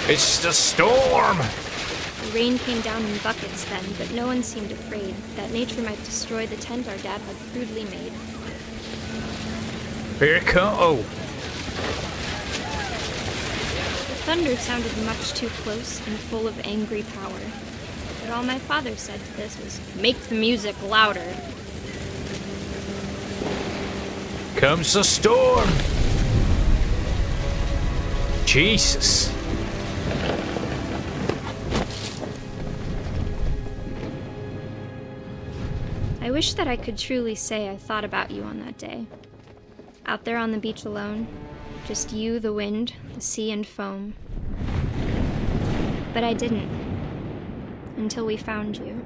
It's the storm! The rain came down in buckets then, but no one seemed afraid that nature might destroy the tent our dad had crudely made. Here it comes. Oh. The thunder sounded much too close and full of angry power. But all my father said to this was, "Make the music louder." Comes the storm! Jesus. I wish that I could truly say I thought about you on that day. Out there on the beach alone, Just you, the wind, the sea, and foam. But I didn't. Until we found you.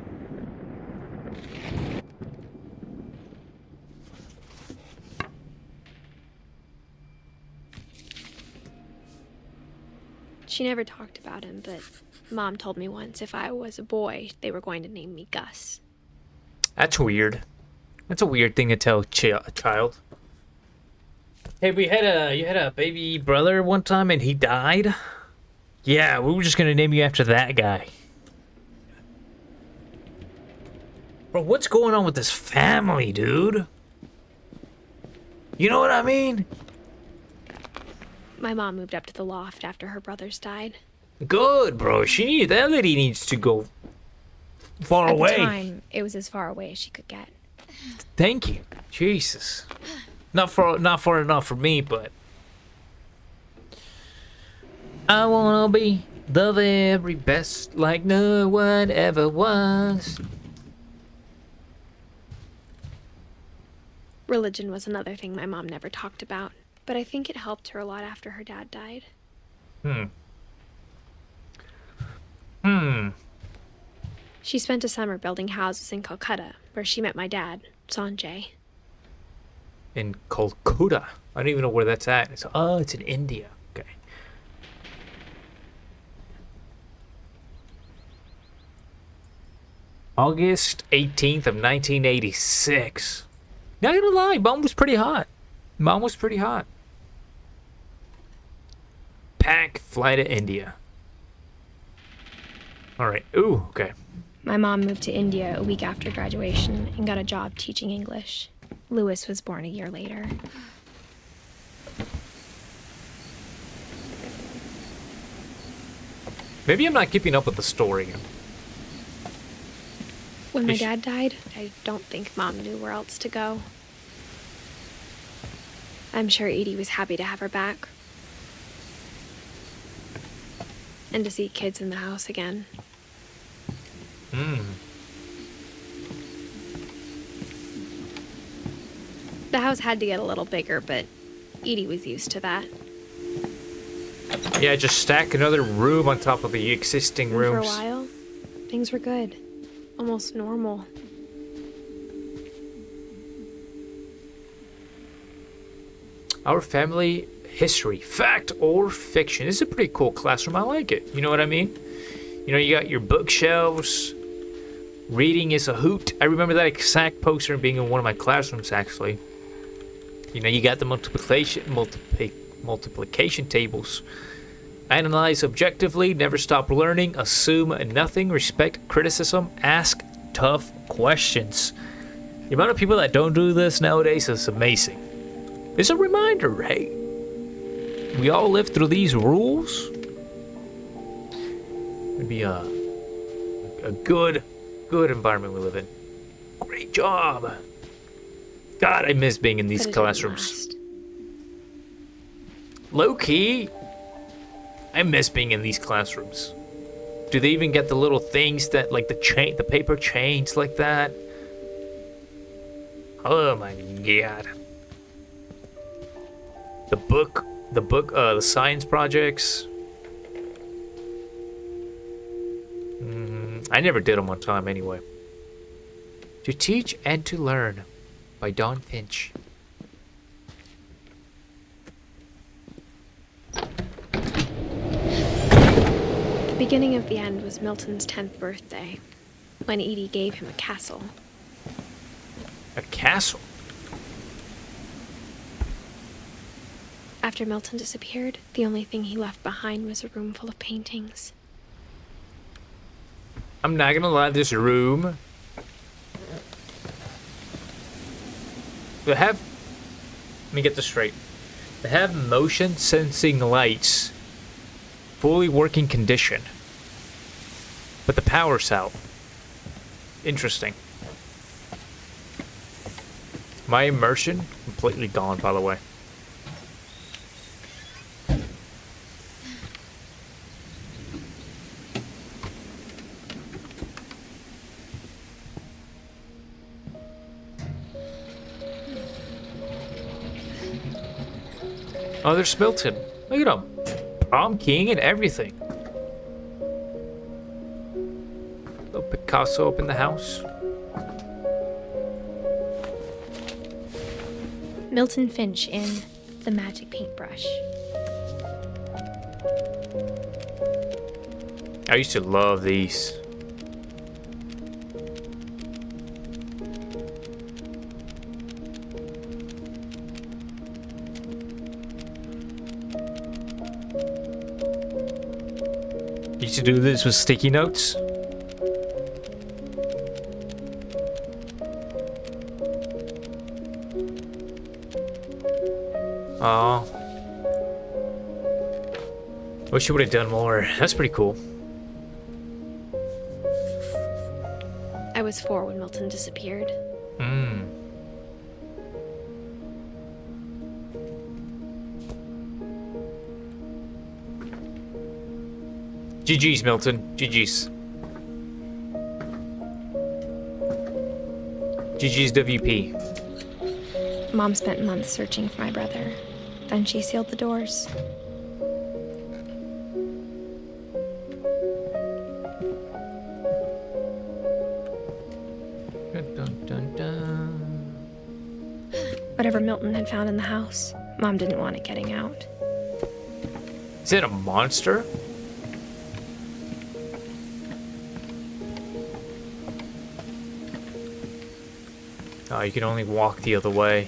She never talked about him, but Mom told me once if I was a boy, they were going to name me Gus. That's weird. That's a weird thing to tell a child. Hey, you had a baby brother one time and he died? Yeah, we were just gonna name you after that guy. Bro, what's going on with this family, dude? You know what I mean? My mom moved up to the loft after her brothers died. Good, bro. That lady needs to go far away. At the time, it was as far away as she could get. Thank you. Jesus. Not far enough for me, but I wanna be the very best like no one ever was. Religion was another thing my mom never talked about, but I think it helped her a lot after her dad died. She spent a summer building houses in Calcutta, where she met my dad, Sanjay. In Kolkata. I don't even know where that's at. It's in India. Okay. August 18th of 1986. Not gonna lie, Mom was pretty hot. Pack, fly to India. Alright. Ooh, okay. My mom moved to India a week after graduation and got a job teaching English. Louis was born a year later. Maybe I'm not keeping up with the story. When my dad died, I don't think Mom knew where else to go. I'm sure Edie was happy to have her back. And to see kids in the house again. The house had to get a little bigger, but Edie was used to that. Yeah, just stack another room on top of the existing And rooms. for a while, things were good. Almost normal. Our family history, fact or fiction. This is a pretty cool classroom. I like it. You know what I mean? You know, you got your bookshelves. Reading is a hoot. I remember that exact poster being in one of my classrooms, actually. You know, you got the multiplication tables. Analyze objectively, never stop learning, assume nothing, respect criticism, ask tough questions. The amount of people that don't do this nowadays is amazing. It's a reminder, right? We all live through these rules. It'd be a good environment we live in. Great job. God, I miss being in these classrooms. Low key, I miss being in these classrooms. Do they even get the little things that, like the paper chains like that? Oh my God. The science projects. I never did them on time anyway. To Teach and to Learn by Dawn Finch. The beginning of the end was Milton's 10th birthday, when Edie gave him a castle. A castle? After Milton disappeared, the only thing he left behind was a room full of paintings. I'm not gonna lie, this room. Let me get this straight. They have motion sensing lights, fully working condition, but the power's out. Interesting. My immersion completely gone, by the way. Oh, there's Milton. Look at him. Prom king and everything. Little Picasso up in the house. Milton Finch in The Magic Paintbrush. I used to love these. Used to do this with sticky notes. Aw. Wish you would have done more. That's pretty cool. I was 4 when Milton disappeared. GG's, Milton. GG's. GG's WP. Mom spent months searching for my brother. Then she sealed the doors. Dun, dun, dun, dun. Whatever Milton had found in the house, Mom didn't want it getting out. Is it a monster? Oh, you can only walk the other way.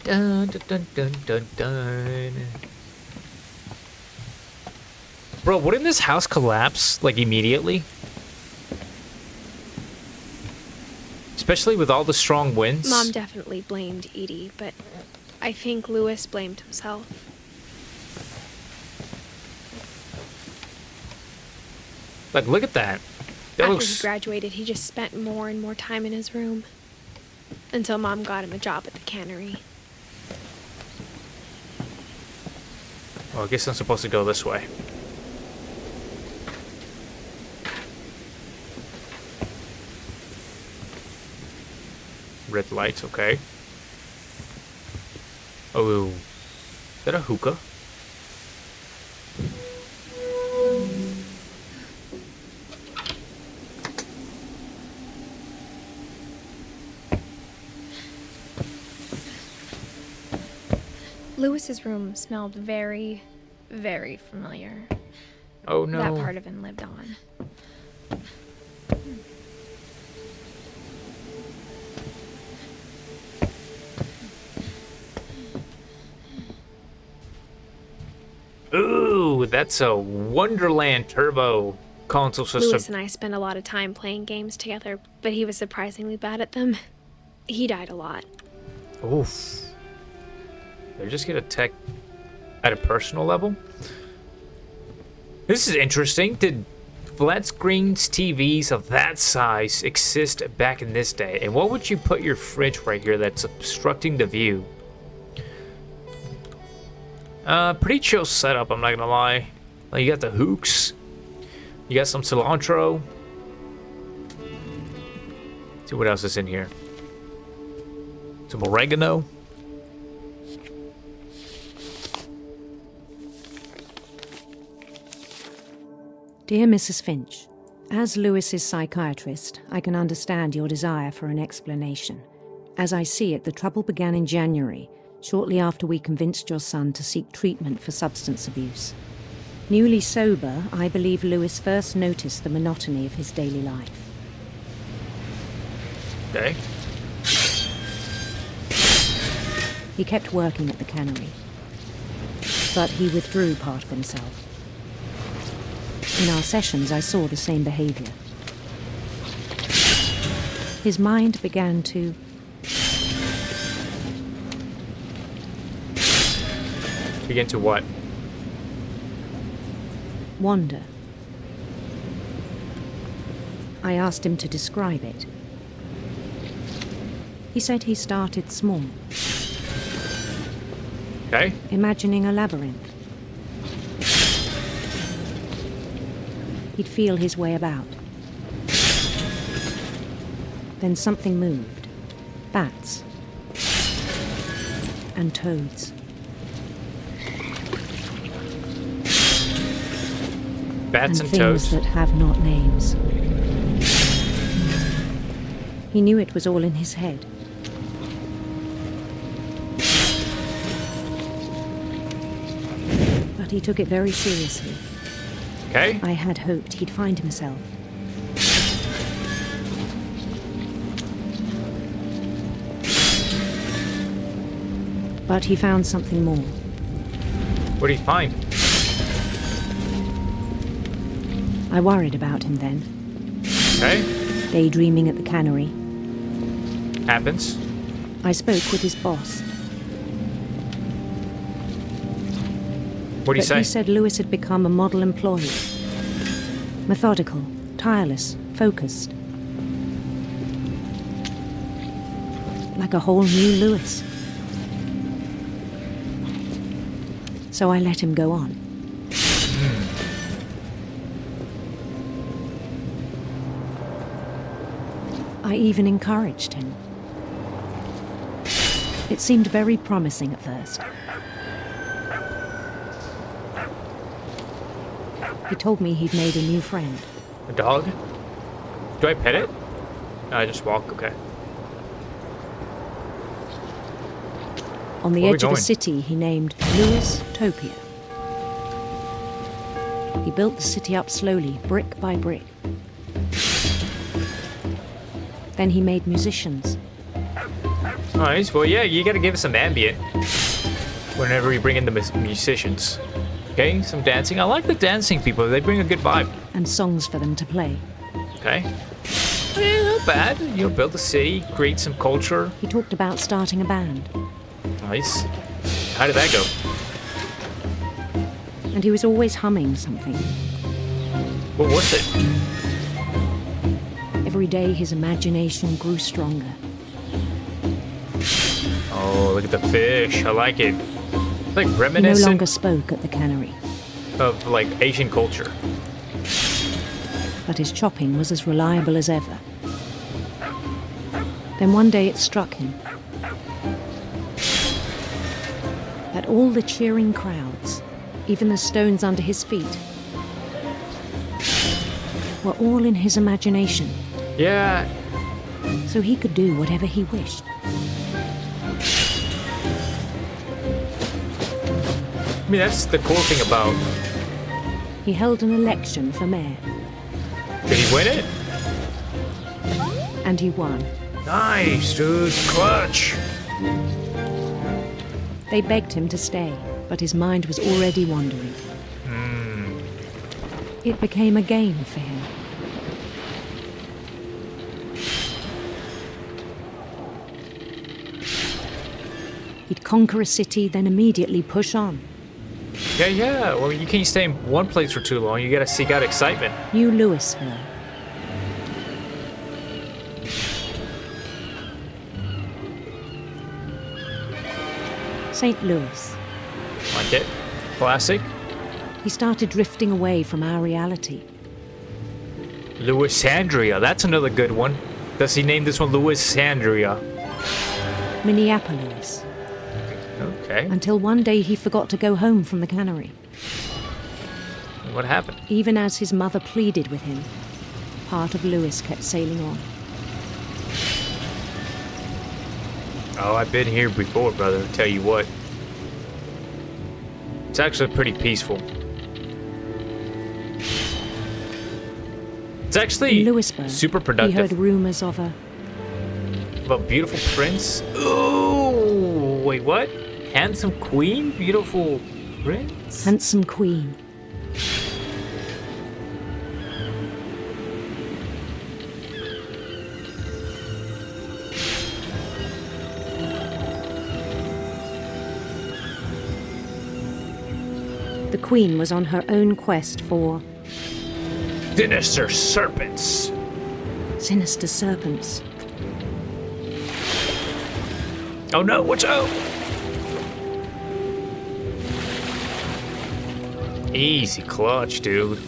Dun dun dun dun dun dun. Bro, wouldn't this house collapse like immediately? Especially with all the strong winds. Mom definitely blamed Edie, but I think Lewis blamed himself. Like, look at that. That After looks... he graduated, he just spent more and more time in his room. Until Mom got him a job at the cannery. Well, I guess I'm supposed to go this way. Red lights, okay. Oh, is that a hookah? Lewis's room smelled very, very familiar. Oh no. That part of him lived on. Ooh, that's a Wonderland Turbo console system. Lewis and I spent a lot of time playing games together, but he was surprisingly bad at them. He died a lot. Oof. Did I just get a tech at a personal level? This is interesting. Did flat screens TVs of that size exist back in this day? And what would you put your fridge right here that's obstructing the view? Pretty chill setup, I'm not gonna lie. Like, you got the hooks. You got some cilantro. Let's see what else is in here. Some oregano. Dear Mrs. Finch, as Lewis's psychiatrist, I can understand your desire for an explanation. As I see it, the trouble began in January, shortly after we convinced your son to seek treatment for substance abuse. Newly sober, I believe Lewis first noticed the monotony of his daily life. Okay. He kept working at the cannery, but he withdrew part of himself. In our sessions, I saw the same behavior. His mind began to Begin to what? wander. I asked him to describe it. He said he started small. Okay. Imagining a labyrinth. He'd feel his way about. Then something moved. Bats. And toads. Bats and and toads. things that have not names. He knew it was all in his head. But he took it very seriously. Okay. I had hoped he'd find himself. But he found something more. What did he find? I worried about him then. Okay. Daydreaming at the cannery. Happens. I spoke with his boss. What did he say? He said Lewis had become a model employee. Methodical, tireless, focused. Like a whole new Lewis. So I let him go on. I even encouraged him. It seemed very promising at first. He told me he'd made a new friend. A dog? Do I pet it? No, I just walk, okay. On the Where are we edge of a going? city he named Lewis Topia. He built the city up slowly, brick by brick. Then he made musicians. Nice. Well, yeah, you gotta give us some ambient whenever you bring in the musicians. Okay, some dancing. I like the dancing people. They bring a good vibe. And songs for them to play. Okay. Not bad. You'll build a city, create some culture. He talked about starting a band. Nice. How did that go? And he was always humming something. What was it? Every day his imagination grew stronger. Oh, look at the fish. I like it. Like He no reminiscent longer spoke at the cannery, of like Asian culture. but his chopping was as reliable as ever. Then one day it struck him that all the cheering crowds, even the stones under his feet, were all in his imagination. Yeah. So he could do whatever he wished. I mean, that's the cool thing about... He held an election for mayor. Did he win it? And he won. Nice, dude. Clutch. They begged him to stay, but his mind was already wandering. It became a game for him. He'd conquer a city, then immediately push on. Yeah. Well, you can't stay in one place for too long. You gotta seek out excitement. New Louisville. St. Louis. Like it. Classic. He started drifting away from our reality. Louisandria. That's another good one. Does he name this one Louisandria? Minneapolis. Okay. Until one day he forgot to go home from the cannery. What happened? Even as his mother pleaded with him, part of Lewis kept sailing on. Oh, I've been here before, brother. I'll tell you what. It's actually pretty peaceful. It's actually In Louisburg, super he productive. heard rumors of a beautiful prince. Oh, wait, what? Handsome queen? Beautiful prince? handsome queen. The queen was on her own quest for Sinister serpents. sinister serpents. Oh no, watch out! Easy clutch, dude.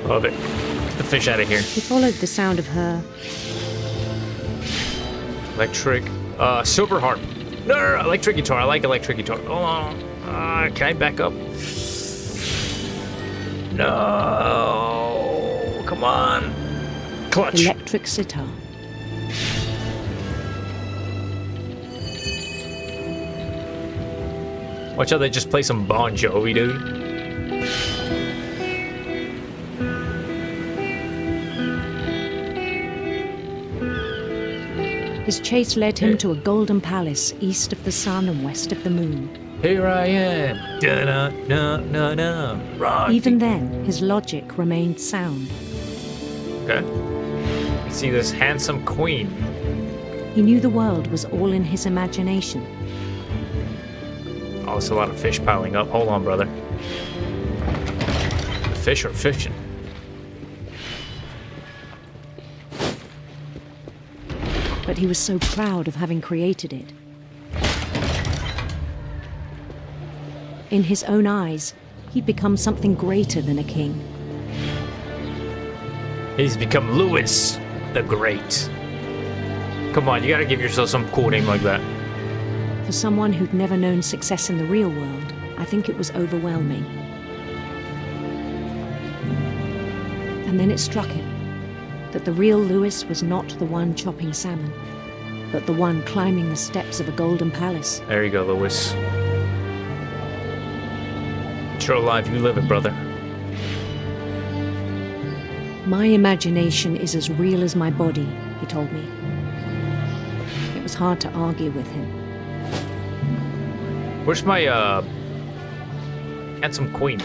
Love it. Get the fish out of here. He followed the sound of her Electric, silver harp. No, electric guitar. I like electric guitar. Hold on. Can I back up? No. Come on. Clutch. Electric sitar. Watch out, they just play some Bon Jovi, dude. His chase led him to a golden palace east of the sun and west of the moon. Here I am. Da-na-na-na-na. Right. Even then, his logic remained sound. Okay. You see this handsome queen. He knew the world was all in his imagination. Oh, it's a lot of fish piling up. Hold on, brother. The fish are fishing. But he was so proud of having created it. In his own eyes, he'd become something greater than a king. He's become Louis the Great. Come on, you gotta give yourself some cool name like that. For someone who'd never known success in the real world, I think it was overwhelming. And then it struck him that the real Louis was not the one chopping salmon, but the one climbing the steps of a golden palace. There you go, Louis. It's your life, you live it, brother. My imagination is as real as my body, he told me. It was hard to argue with him. Where's my, handsome queen?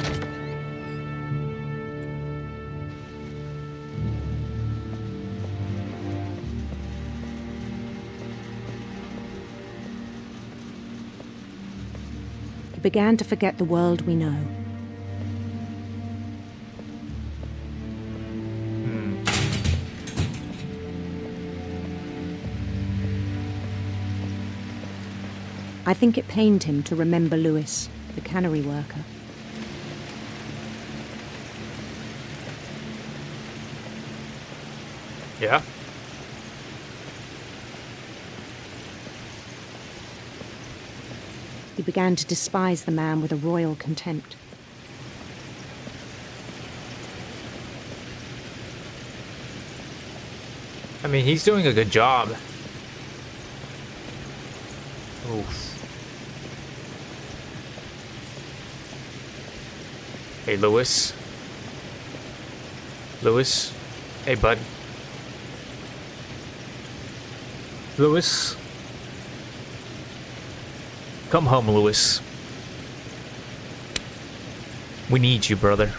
He began to forget the world we know. I think it pained him to remember Louis, the cannery worker. Yeah? He began to despise the man with a royal contempt. I mean, he's doing a good job. Oof. Hey, Louis. Louis. Hey, bud. Louis. Come home, Louis. We need you, brother.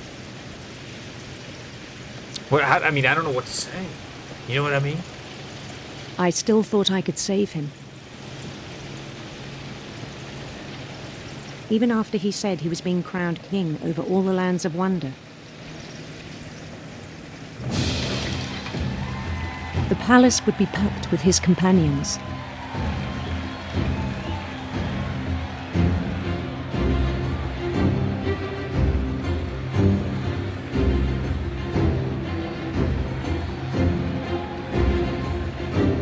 I mean, I don't know what to say. You know what I mean? I still thought I could save him. Even after he said he was being crowned king over all the lands of wonder. The palace would be packed with his companions.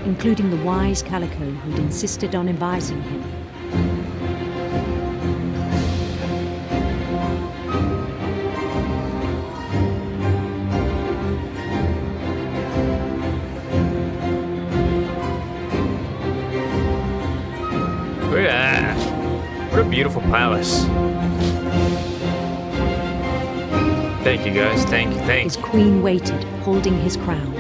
Including the wise Calico who'd insisted on advising him. What a beautiful palace. Thank you, guys. Thank you. His queen waited, holding his crown.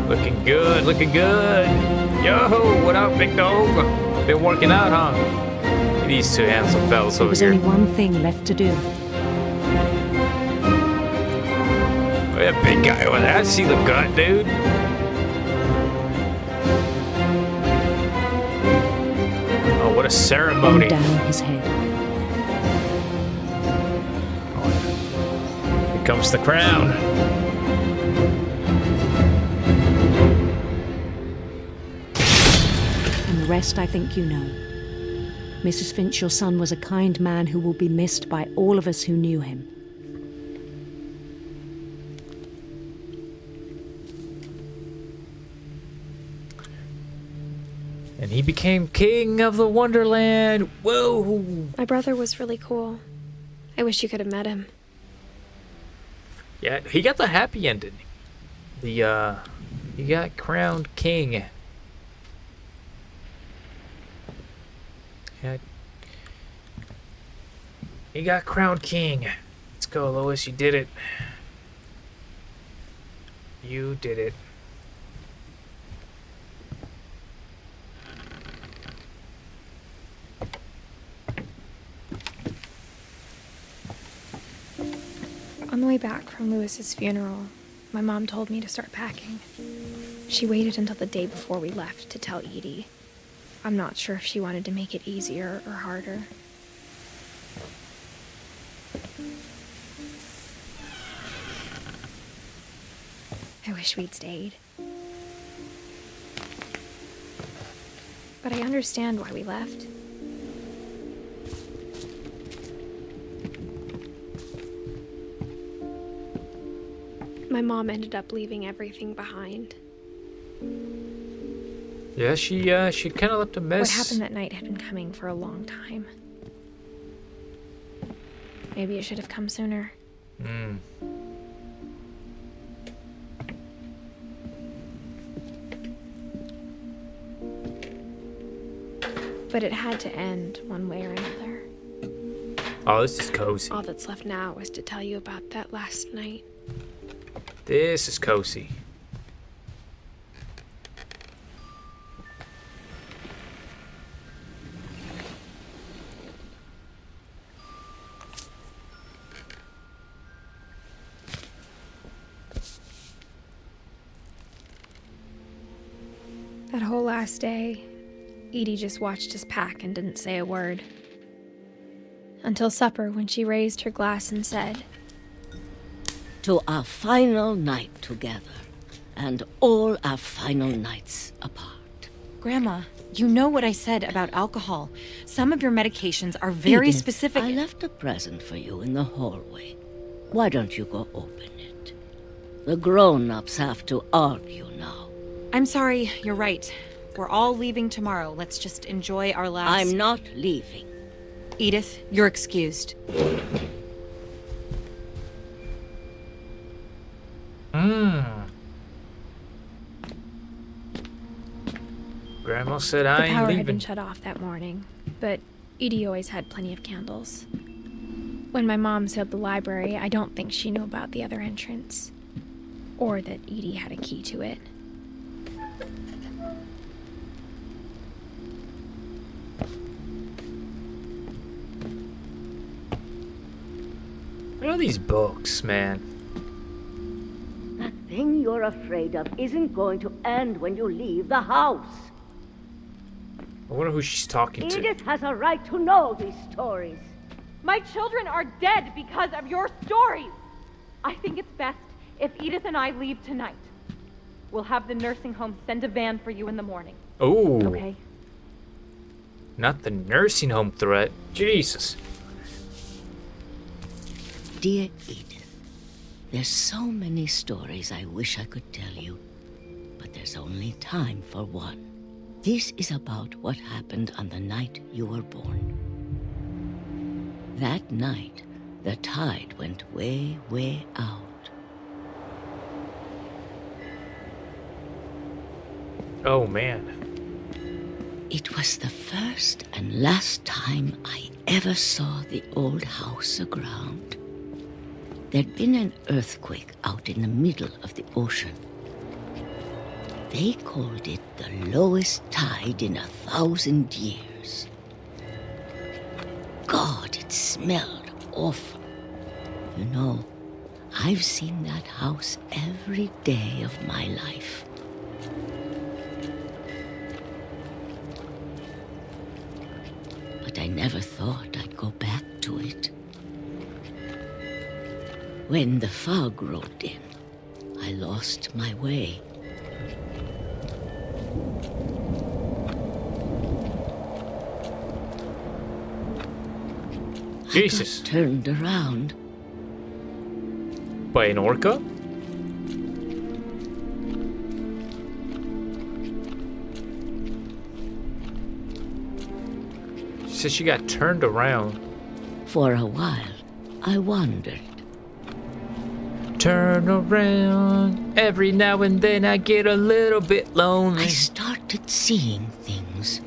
Looking good, looking good. Yo, what up, big dog? Been working out, huh? These two handsome fellas There over was here. only one thing left to do. Oh, that big guy over there. I see the gut, dude. Oh, what a ceremony. Bend down his head. Here comes the crown. And the rest I think you know. Mrs. Finch, your son was a kind man who will be missed by all of us who knew him. And he became king of the Wonderland. Whoa! My brother was really cool. I wish you could have met him. Yeah, he got the happy ending. He got crowned king. Yeah. He got crowned king. Let's go, Lois. You did it. You did it. On the way back from Lewis's funeral, my mom told me to start packing. She waited until the day before we left to tell Edie. I'm not sure if she wanted to make it easier or harder. I wish we'd stayed. But I understand why we left. My mom ended up leaving everything behind. Yeah, she kind of left a mess. What happened that night had been coming for a long time. Maybe it should have come sooner. But it had to end one way or another. Oh, this is cozy. All that's left now is to tell you about that last night. This is cozy. That whole last day, Edie just watched us pack and didn't say a word. Until supper, when she raised her glass and said, "To our final night together, and all our final nights apart." Grandma, you know what I said about alcohol. Some of your medications are very Edith, specific. I left a present for you in the hallway. Why don't you go open it? The grown-ups have to argue now. I'm sorry, you're right. We're all leaving tomorrow. Let's just enjoy our last... I'm not leaving. Edith, you're excused. Grandma said the I ain't power had been leaving. shut off that morning, but Edie always had plenty of candles. When my mom sealed the library, I don't think she knew about the other entrance, or that Edie had a key to it. What are these books, man? That thing you're afraid of isn't going to end when you leave the house. I wonder who she's talking to. Edith has a right to know these stories. My children are dead because of your stories. I think it's best if Edith and I leave tonight. We'll have the nursing home send a van for you in the morning. Oh. Okay? Not the nursing home threat. Jesus. Dear Edith, there's so many stories I wish I could tell you, but there's only time for one. This is about what happened on the night you were born. That night, the tide went way, way out. Oh, man. It was the first and last time I ever saw the old house aground. There'd been an earthquake out in the middle of the ocean. They called it the lowest tide in 1,000 years. God, it smelled awful. You know, I've seen that house every day of my life. But I never thought I'd go back to it. When the fog rolled in, I lost my way. Jesus. I got turned around. By an orca? said she got turned around. For a while, I wondered. Turn around. Every now and then I get a little bit lonely. I started seeing things.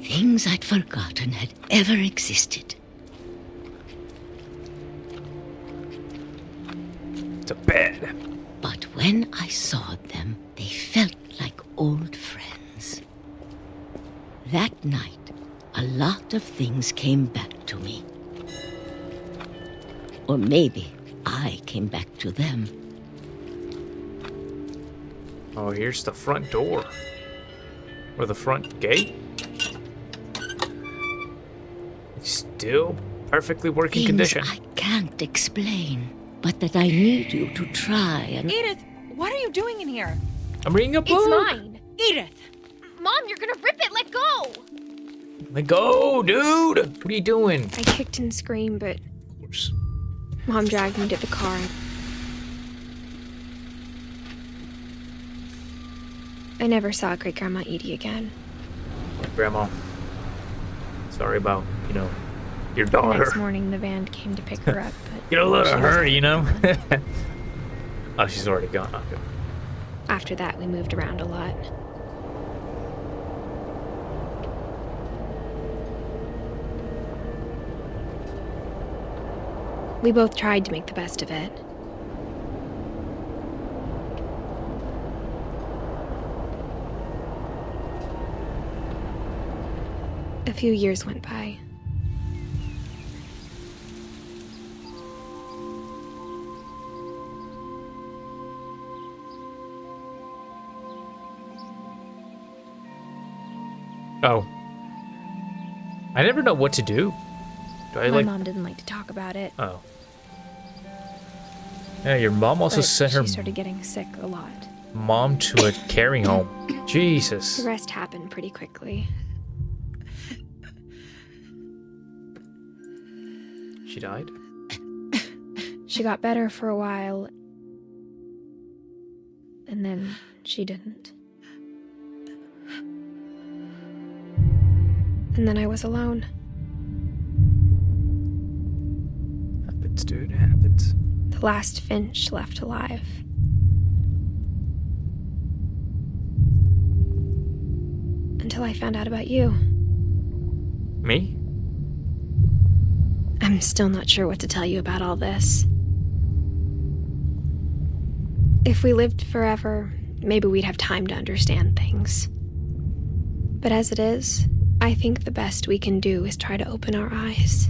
Things I'd forgotten had ever existed. It's a bed. But when I saw them, they felt like old friends. That night, a lot of things came back to me. Or maybe I came back to them. Oh, here's the front door. Or the front gate. It's still perfectly working Things condition. I can't explain, but that I need you to try and... Edith, what are you doing in here? I'm reading a book. It's mine. Edith! Mom, you're gonna rip it. Let go. Let go, dude. What are you doing? I kicked and screamed, but Mom dragged me to the car. I never saw Great Grandma Edie again. Grandma. Sorry about, your The daughter. next morning, the van came to pick her up, but Get a load she of was her, gone. Oh, she's already gone. Okay. After that, we moved around a lot. We both tried to make the best of it. A few years went by. Oh. I never know what to do. Do I My mom didn't like to talk about it. Oh. Yeah, your mom also but sent her she started getting sick a lot. mom to a caring home. Jesus. The rest happened pretty quickly. She died? She got better for a while, and then she didn't. And then I was alone. Happens, dude. Happens. The last Finch left alive. Until I found out about you. Me? I'm still not sure what to tell you about all this. If we lived forever, maybe we'd have time to understand things. But as it is, I think the best we can do is try to open our eyes.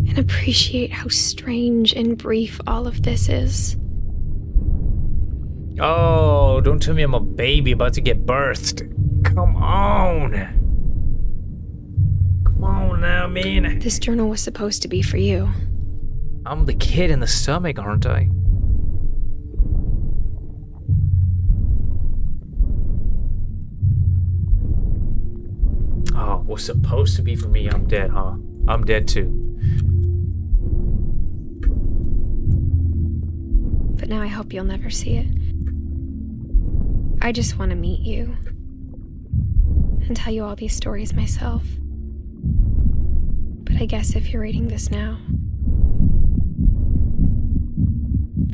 And appreciate how strange and brief all of this is. Oh, don't tell me I'm a baby about to get birthed. Come on. Come on now, man. This journal was supposed to be for you. I'm the kid in the stomach, aren't I? Oh, was supposed to be for me. I'm dead, huh? I'm dead too. But now I hope you'll never see it. I just want to meet you. And tell you all these stories myself. But I guess if you're reading this now,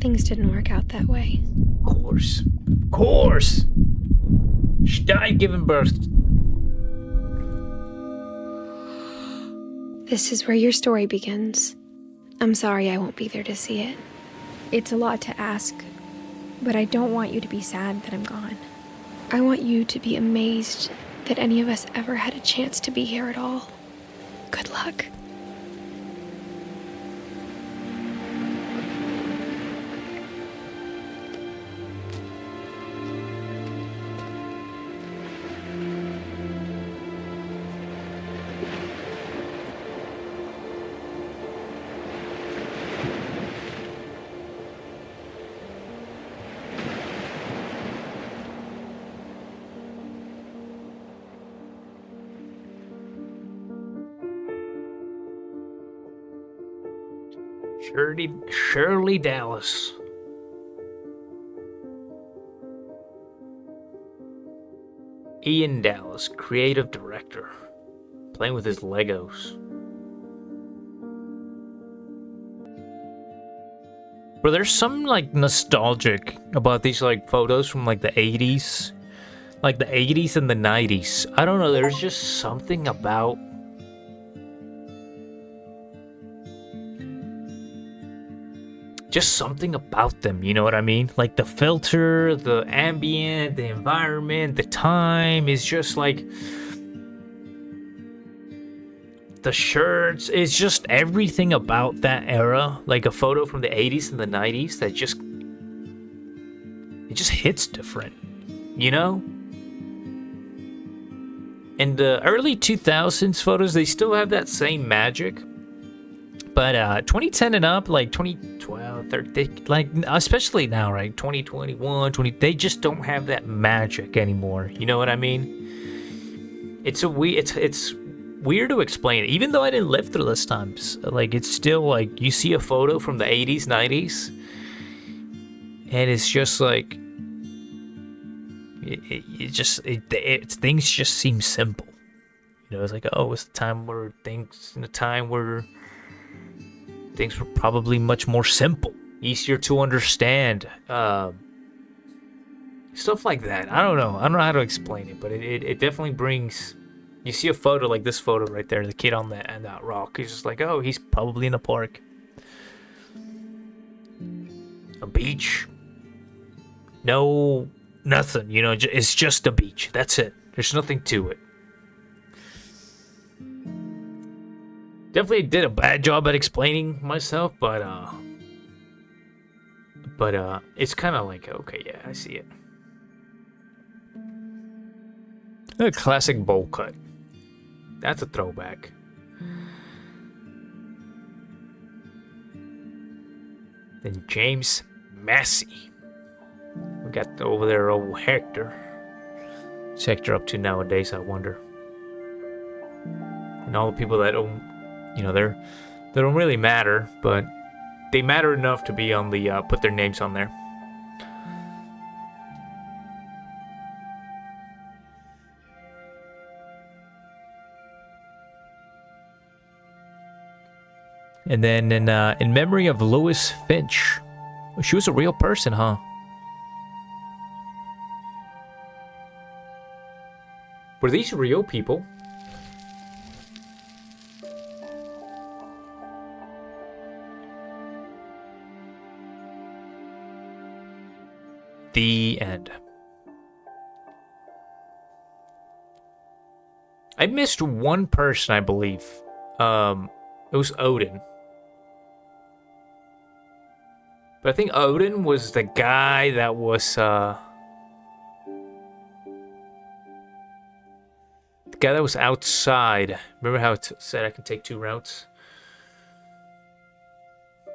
things didn't work out that way. Of course. Of course! She died giving birth. This is where your story begins. I'm sorry I won't be there to see it. It's a lot to ask, but I don't want you to be sad that I'm gone. I want you to be amazed that any of us ever had a chance to be here at all. Good luck. Shirley Dallas. Ian Dallas, creative director, playing with his Legos. Bro, there's something like nostalgic about these like photos from like the 80s. Like the 80s and the 90s. I don't know, there's just something about them, you know what I mean? Like the filter, the ambient, the environment, the time is just like the shirts, it's just everything about that era, like a photo from the 80s and the 90s that just hits different, you know? And the early 2000s photos, they still have that same magic. But 2010 and up, like 2012, 13, like especially now, right? 2021, they just don't have that magic anymore. You know what I mean? It's weird to explain. Even though I didn't live through those times, like it's still like you see a photo from the 80s, 90s, and it's just like things just seem simple. You know, it's like, oh, it's a time where things were probably much more simple, easier to understand, stuff like that. I don't know how to explain it, but it definitely brings. You see a photo like this photo right there, the kid on that rock. He's just like, oh, he's probably in a park, a beach. No, nothing. You know, it's just a beach. That's it. There's nothing to it. Definitely did a bad job at explaining myself, but it's kind of like, okay, yeah, I see it. A classic bowl cut. That's a throwback. Then James Massey. We got over there old Hector. What's Hector up to nowadays, I wonder? And all the people that don't, you know, they don't really matter, but they matter enough to be on the put their names on there. And then in memory of Louis Finch. She was a real person, huh? Were these real people? The end. I missed one person, I believe. It was Odin. But I think Odin was the guy that was, the guy that was outside. Remember how it said I can take two routes?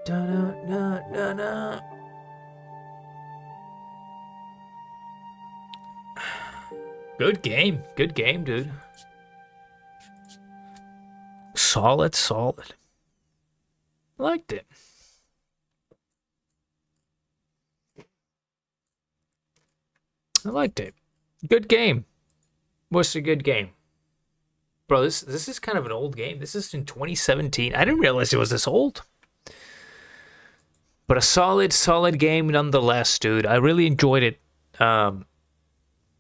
Da-da-da-da-da. Good game, dude. Solid. Liked it. I liked it. Good game. Was a good game. Bro, this is kind of an old game. This is in 2017. I didn't realize it was this old. But a solid game nonetheless, dude. I really enjoyed it.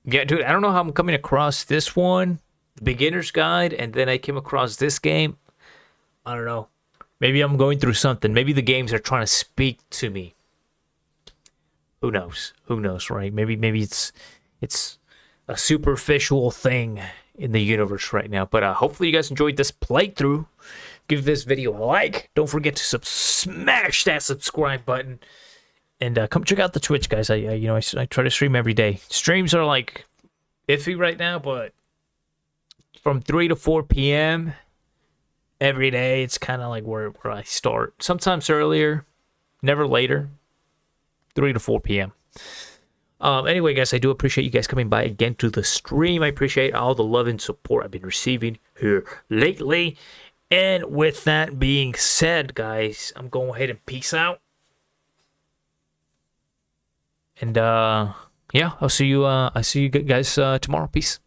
Yeah, dude, I don't know how I'm coming across this one, the beginner's guide, and then I came across this game. I don't know. Maybe I'm going through something. Maybe the games are trying to speak to me. Who knows? Who knows, right? Maybe it's a superficial thing in the universe right now. But hopefully you guys enjoyed this playthrough. Give this video a like. Don't forget to smash that subscribe button. And come check out the Twitch, guys. I try to stream every day. Streams are like iffy right now, but from 3 to 4 p.m. every day, it's kind of like where I start. Sometimes earlier, never later. 3 to 4 p.m. Anyway, guys, I do appreciate you guys coming by again to the stream. I appreciate all the love and support I've been receiving here lately. And with that being said, guys, I'm going ahead and peace out. And yeah, I'll see you guys tomorrow. Peace.